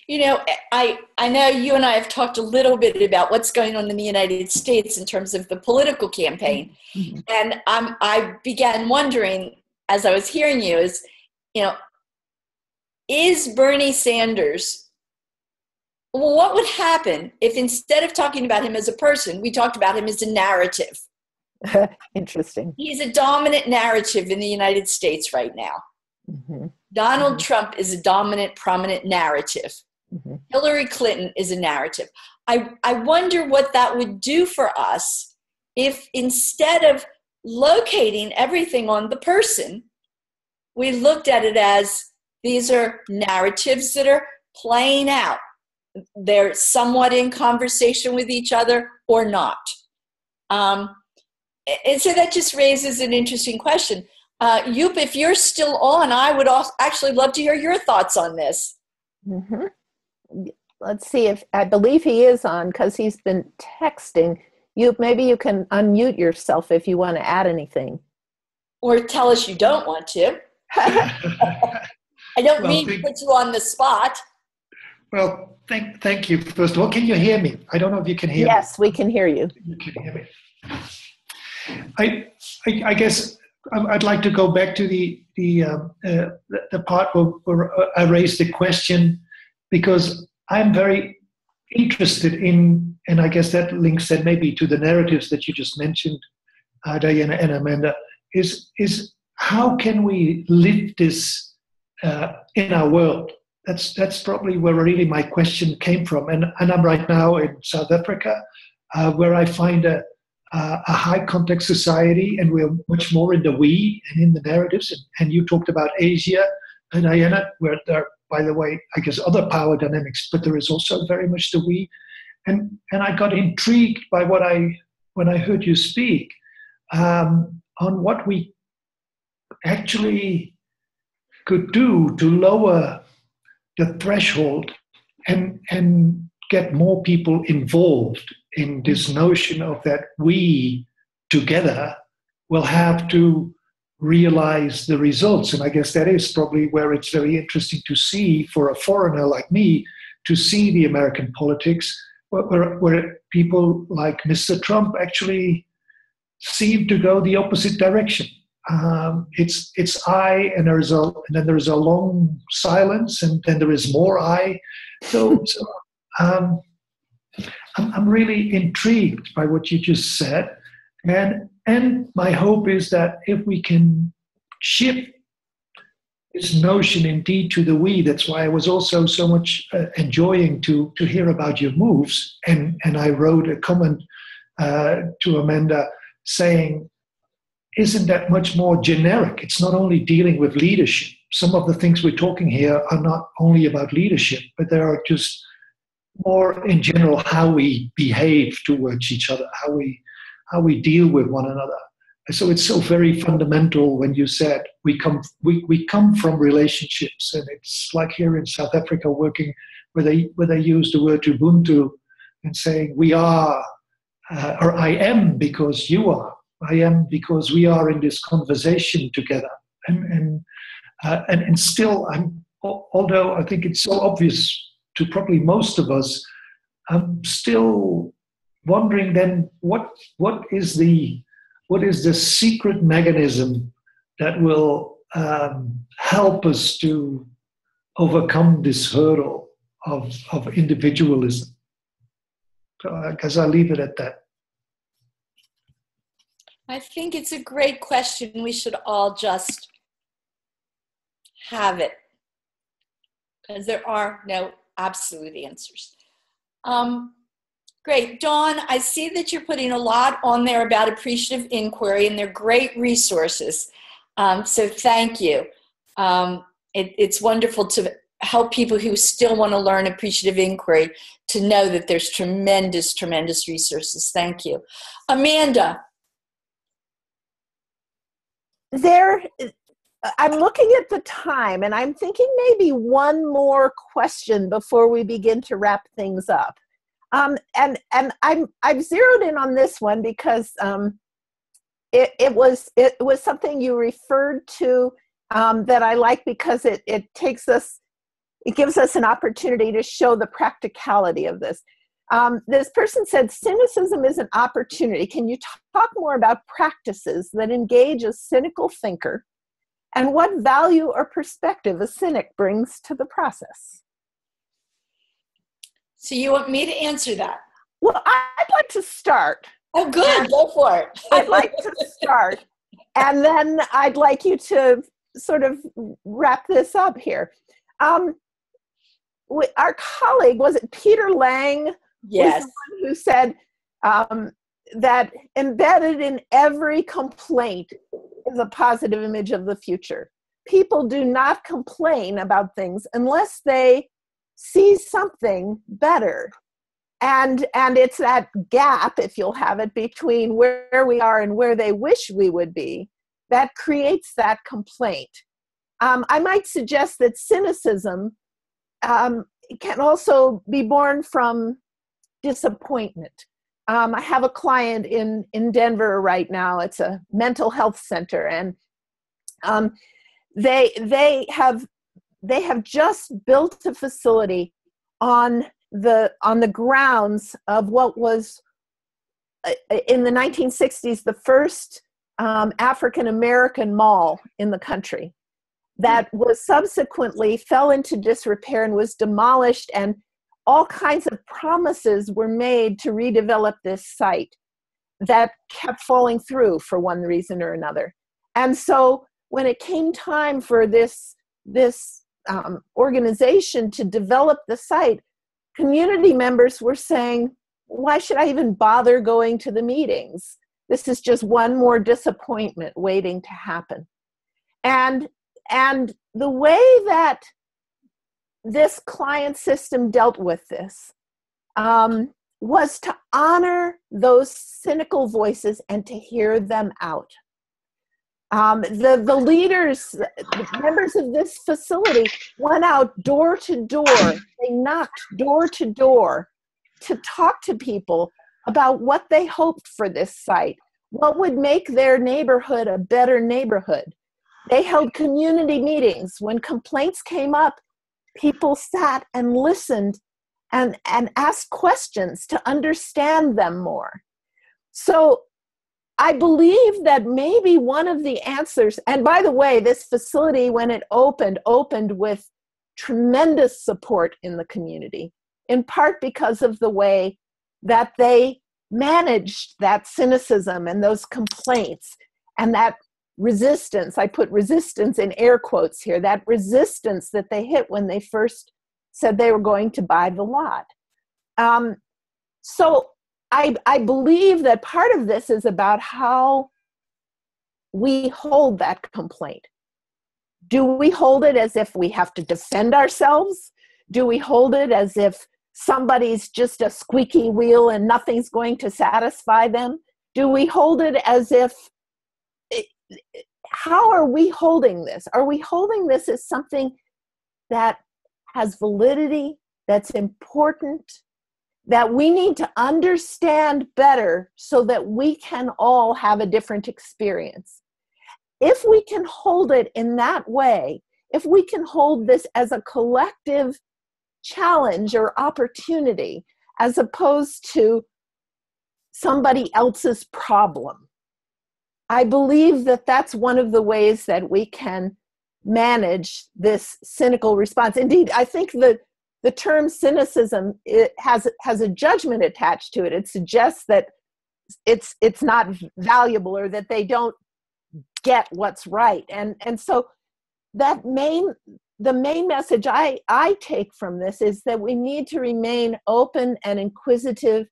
Speaker 2: I know you and I have talked a little bit about what's going on in the United States in terms of the political campaign. Mm-hmm. And I began wondering, as I was hearing you, is Bernie Sanders, what would happen if instead of talking about him as a person, we talked about him as a narrative?
Speaker 6: Interesting.
Speaker 2: He's a dominant narrative in the United States right now. Mm-hmm. Donald Trump is a dominant, prominent narrative. Mm-hmm. Hillary Clinton is a narrative. I wonder what that would do for us if instead of locating everything on the person, we looked at it as these are narratives that are playing out. They're somewhat in conversation with each other or not. And so that just raises an interesting question. Joop, if you're still on, I would actually love to hear your thoughts on this.
Speaker 6: Mm-hmm. Let's see if, I believe he is on because he's been texting. Joop, maybe you can unmute yourself if you want to add anything.
Speaker 2: Or tell us you don't want to. I don't mean to put you on the spot.
Speaker 8: Well, thank you. First of all, can you hear me? I don't know if you can hear me.
Speaker 6: Yes, we can hear you.
Speaker 8: You can hear me. I guess I'd like to go back to the part where I raised the question, because I'm very interested in, and I guess that links then maybe to the narratives that you just mentioned, Diana and Amanda, is how can we live this in our world? That's probably where really my question came from. And I'm right now in South Africa, where I find a high context society, and we're much more in the we and in the narratives. And you talked about Asia, and Diana, where there, by the way, I guess other power dynamics, but there is also very much the we. And I got intrigued by what I when I heard you speak on what we actually could do to lower the threshold and get more people involved in this notion of that we together will have to realize the results. And I guess that is probably where it's very interesting to see for a foreigner like me, to see the American politics, where people like Mr. Trump actually seem to go the opposite direction. It's I, and then there is a long silence, and then there is more I. So I'm really intrigued by what you just said, and my hope is that if we can shift this notion indeed to the we. That's why I was also so much enjoying to hear about your moves, and I wrote a comment to Amanda saying, isn't that much more generic? It's not only dealing with leadership. Some of the things we're talking here are not only about leadership, but they are just more in general how we behave towards each other, how we deal with one another. So it's so very fundamental when you said we come from relationships, and it's like here in South Africa working where they use the word Ubuntu and saying we are, or I am because you are. I am because we are in this conversation together, and still, although I think it's so obvious to probably most of us, I'm still wondering then what is the secret mechanism that will help us to overcome this hurdle of individualism. So I guess I'll leave it at that.
Speaker 2: I think it's a great question. We should all just have it, because there are no absolute answers. Great. Dawn, I see that you're putting a lot on there about appreciative inquiry, and they're great resources. So thank you. It's wonderful to help people who still want to learn appreciative inquiry to know that there's tremendous, tremendous resources. Thank you. Amanda.
Speaker 6: I'm looking at the time, and I'm thinking maybe one more question before we begin to wrap things up. And I've zeroed in on this one because it was something you referred to that I like, because it gives us an opportunity to show the practicality of this. This person said, cynicism is an opportunity. Can you talk more about practices that engage a cynical thinker, and what value or perspective a cynic brings to the process?
Speaker 2: So you want me to answer that?
Speaker 6: Well, I'd like to start.
Speaker 2: Oh, good. Go for it.
Speaker 6: I'd like to start, and then I'd like you to sort of wrap this up here. Our colleague, was it Peter Lang?
Speaker 2: Yes.
Speaker 6: Was the one who said that embedded in every complaint is a positive image of the future. People do not complain about things unless they see something better. And it's that gap, if you'll have it, between where we are and where they wish we would be, that creates that complaint. I might suggest that cynicism can also be born from disappointment. I have a client in Denver right now. It's a mental health center, and they have just built a facility on the grounds of what was in the 1960s the first African American mall in the country, that was subsequently fell into disrepair and was demolished, and all kinds of promises were made to redevelop this site that kept falling through for one reason or another. And so when it came time for this organization to develop the site, community members were saying, why should I even bother going to the meetings? This is just one more disappointment waiting to happen. And the way that this client system dealt with this was to honor those cynical voices and to hear them out. The leaders, the members of this facility went out door to door. They knocked door to door to talk to people about what they hoped for this site, what would make their neighborhood a better neighborhood. They held community meetings. When complaints came up, people sat and listened and asked questions to understand them more. So I believe that maybe one of the answers, and by the way, this facility, when it opened with tremendous support in the community, in part because of the way that they managed that cynicism and those complaints and that resistance. I put resistance in air quotes here, that resistance that they hit when they first said they were going to buy the lot. So I believe that part of this is about how we hold that complaint. Do we hold it as if we have to defend ourselves? Do we hold it as if somebody's just a squeaky wheel and nothing's going to satisfy them? Do we hold it as if, how are we holding this? Are we holding this as something that has validity, that's important, that we need to understand better so that we can all have a different experience? If we can hold it in that way, if we can hold this as a collective challenge or opportunity, as opposed to somebody else's problem, I believe that that's one of the ways that we can manage this cynical response. Indeed, I think that the term cynicism, it has a judgment attached to it. It suggests that it's not valuable or that they don't get what's right. And so the main message I take from this is that we need to remain open and inquisitive,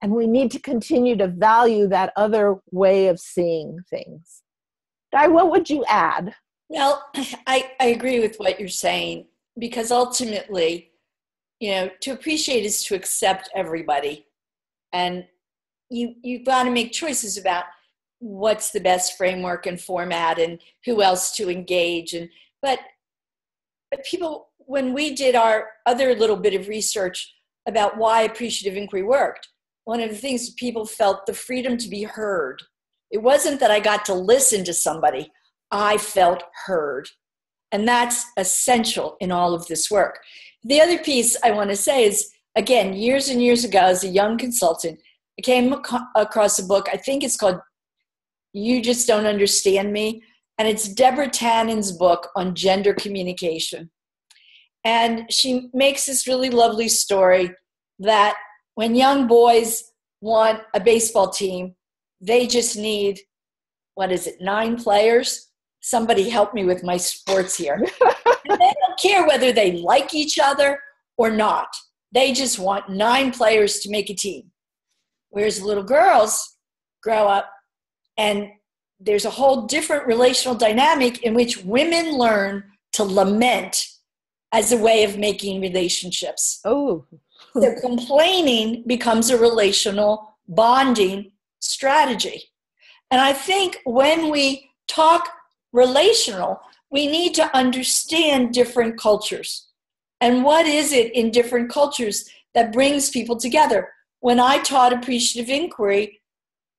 Speaker 6: and we need to continue to value that other way of seeing things. Di, what would you add?
Speaker 2: Well, I agree with what you're saying, because ultimately, to appreciate is to accept everybody. And you've got to make choices about what's the best framework and format and who else to engage. But people, when we did our other little bit of research about why appreciative inquiry worked, one of the things people felt the freedom to be heard. It wasn't that I got to listen to somebody. I felt heard. And that's essential in all of this work. The other piece I want to say is, again, years and years ago as a young consultant, I came across a book, I think it's called You Just Don't Understand Me. And it's Deborah Tannen's book on gender communication. And she makes this really lovely story that when young boys want a baseball team, they just need, 9 players? Somebody help me with my sports here. And they don't care whether they like each other or not. They just want 9 players to make a team. Whereas little girls grow up and there's a whole different relational dynamic in which women learn to lament as a way of making relationships.
Speaker 6: Oh.
Speaker 2: So complaining becomes a relational bonding strategy. And I think when we talk relational, we need to understand different cultures. And what is it in different cultures that brings people together? When I taught appreciative inquiry,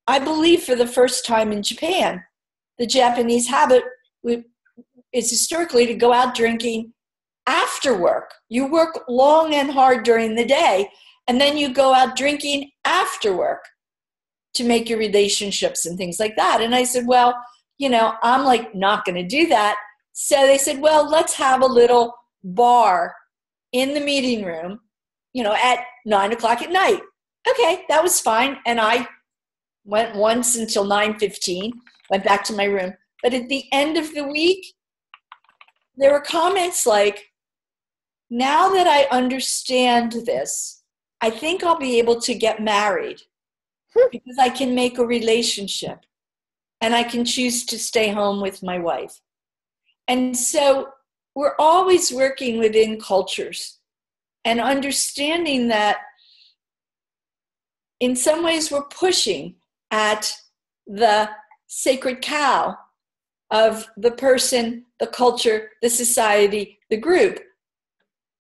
Speaker 2: I believe for the first time in Japan, the Japanese habit is historically to go out drinking after work. You work long and hard during the day, and then you go out drinking after work to make your relationships and things like that. And I said, well, I'm not going to do that. So they said, well, let's have a little bar in the meeting room, at 9:00 at night. Okay, that was fine. And I went once until 9:15, went back to my room. But at the end of the week, there were comments like, now that I understand this, I think I'll be able to get married because I can make a relationship and I can choose to stay home with my wife. And so we're always working within cultures and understanding that in some ways we're pushing at the sacred cow of the person, the culture, the society, the group.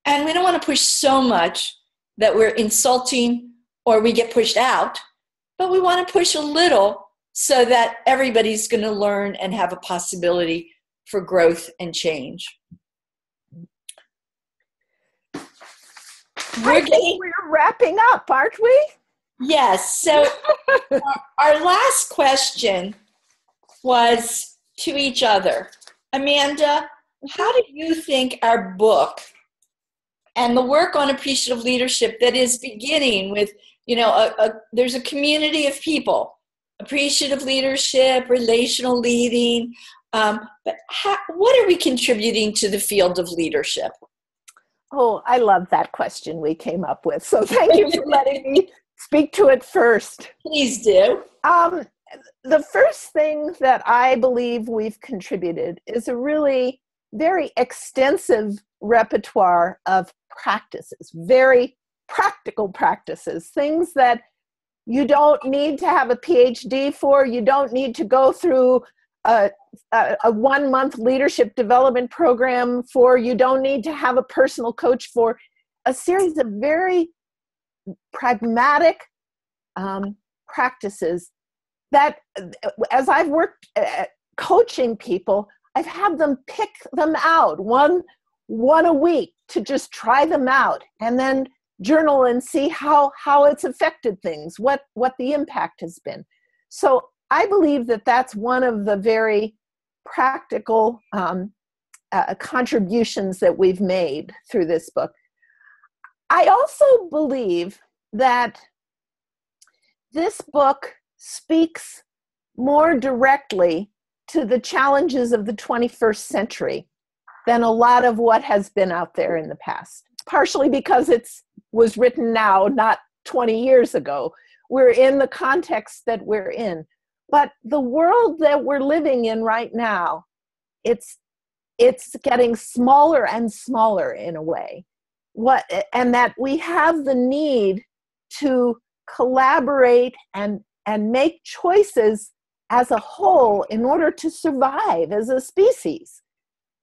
Speaker 2: And we don't want to push so much that we're insulting or we get pushed out, but we want to push a little so that everybody's going to learn and have a possibility for growth and change.
Speaker 6: We're wrapping up, aren't we?
Speaker 2: Yes. So our last question was to each other. Amanda, how do you think our book and the work on appreciative leadership that is beginning with, there's a community of people, appreciative leadership, relational leading, but what are we contributing to the field of leadership?
Speaker 6: Oh, I love that question we came up with. So thank you for letting me speak to it first.
Speaker 2: Please do.
Speaker 6: The first thing that I believe we've contributed is a really very extensive repertoire of practices, very practical practices, things that you don't need to have a PhD for, you don't need to go through a 1-month leadership development program for, you don't need to have a personal coach for, a series of very pragmatic practices that, as I've worked coaching people, I've had them pick them out one a week to just try them out and then journal and see how it's affected things, what the impact has been. So I believe that that's one of the very practical contributions that we've made through this book. I also believe that this book speaks more directly to the challenges of the 21st century than a lot of what has been out there in the past. Partially because it was written now, not 20 years ago. We're in the context that we're in. But the world that we're living in right now, it's getting smaller and smaller in a way. And that we have the need to collaborate and make choices as a whole in order to survive as a species.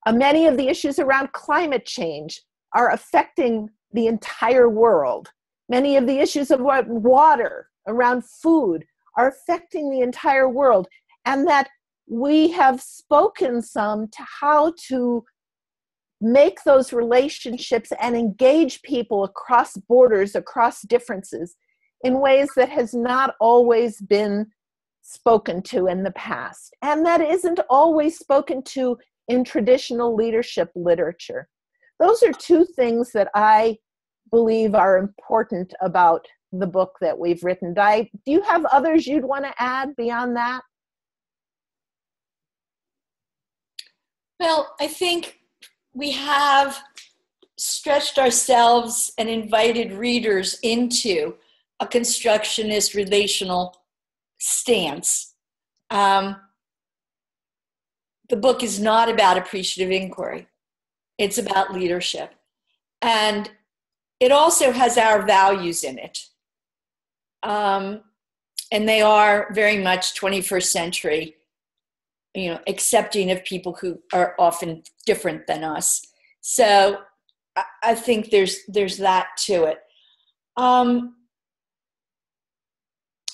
Speaker 6: Many of the issues around climate change are affecting the entire world. Many of the issues about water, around food, are affecting the entire world. And that we have spoken some to how to make those relationships and engage people across borders, across differences, in ways that has not always been spoken to in the past. And that isn't always spoken to in traditional leadership literature. Those are two things that I believe are important about the book that we've written. Do you have others you'd want to add beyond that?
Speaker 2: Well, I think we have stretched ourselves and invited readers into a constructionist relational stance. The book is not about appreciative inquiry. It's about leadership. And it also has our values in it. And they are very much 21st century, accepting of people who are often different than us. So I think there's that to it.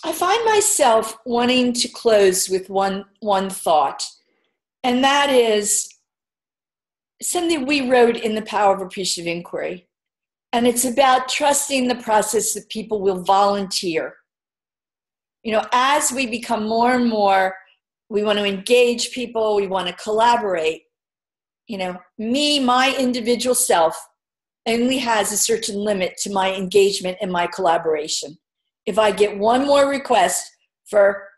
Speaker 2: I find myself wanting to close with one thought, and that is something we wrote in The Power of Appreciative Inquiry. And it's about trusting the process that people will volunteer. As we become more and more, we want to engage people, we want to collaborate. My individual self only has a certain limit to my engagement and my collaboration. If I get one more request for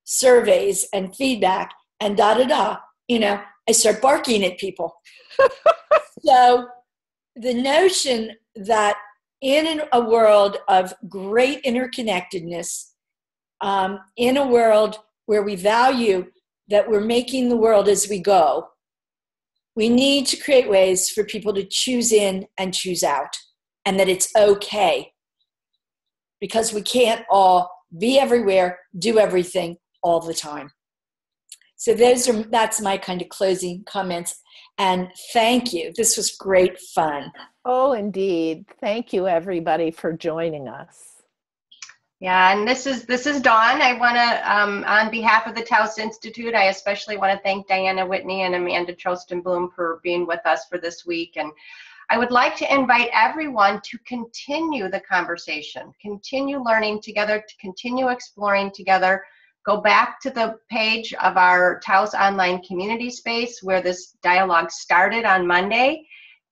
Speaker 2: surveys and feedback and I start barking at people. So the notion that in a world of great interconnectedness, in a world where we value that we're making the world as we go, we need to create ways for people to choose in and choose out, and that it's okay. because we can't all be everywhere, do everything all the time. So that's my kind of closing comments. And thank you. This was great fun.
Speaker 6: Oh, indeed. Thank you, everybody, for joining us.
Speaker 1: Yeah, and this is Dawn. I want to, on behalf of the Taos Institute, I especially want to thank Diana Whitney and Amanda Trosten-Bloom for being with us for this week. And I would like to invite everyone to continue the conversation, continue learning together, to continue exploring together. Go back to the page of our Taos online community space where this dialogue started on Monday,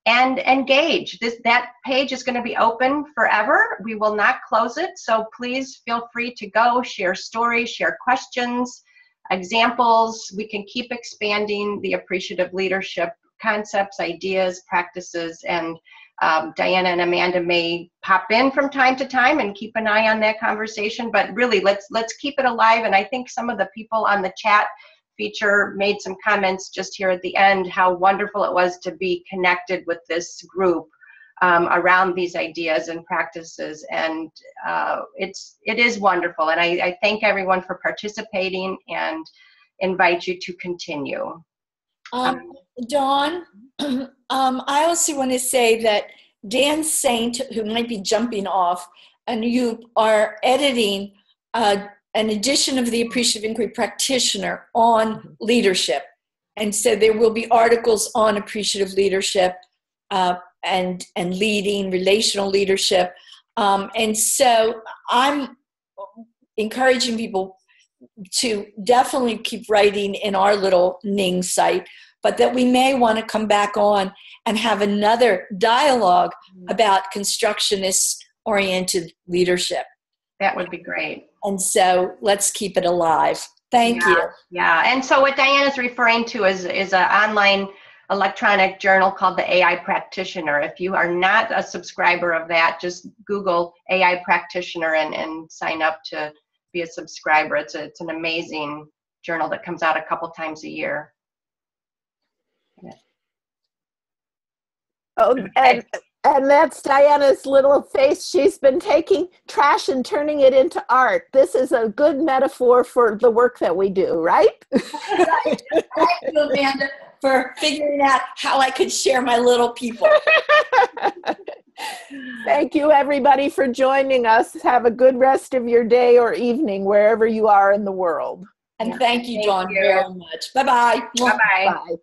Speaker 1: and engage. That page is going to be open forever. We will not close it, so please feel free to go, share stories, share questions, examples. We can keep expanding the appreciative leadership concepts, ideas, practices, and Diana and Amanda may pop in from time to time and keep an eye on that conversation, but really let's keep it alive. And I think some of the people on the chat feature made some comments just here at the end how wonderful it was to be connected with this group around these ideas and practices, and it is wonderful, and I thank everyone for participating and invite you to continue.
Speaker 2: Dawn, I also want to say that Dan Saint, who might be jumping off, and you are editing an edition of the Appreciative Inquiry Practitioner on leadership. And so there will be articles on appreciative leadership and leading, relational leadership. And so I'm encouraging people to definitely keep writing in our little Ning site, but that we may want to come back on and have another dialogue about constructionist-oriented leadership.
Speaker 1: That would be great.
Speaker 2: And so let's keep it alive. Thank you.
Speaker 1: Yeah, and so what Diana's referring to is an online electronic journal called the AI Practitioner. If you are not a subscriber of that, just Google AI Practitioner and sign up to be a subscriber. It's an amazing journal that comes out a couple times a year.
Speaker 6: Oh, and that's Diana's little face. She's been taking trash and turning it into art. This is a good metaphor for the work that we do, right?
Speaker 2: Right. Thank you, Amanda, for figuring out how I could share my little people.
Speaker 6: Thank you, everybody, for joining us. Have a good rest of your day or evening, wherever you are in the world.
Speaker 2: And thank you, Dawn, very much. Bye-bye.
Speaker 1: Bye-bye.
Speaker 6: Bye.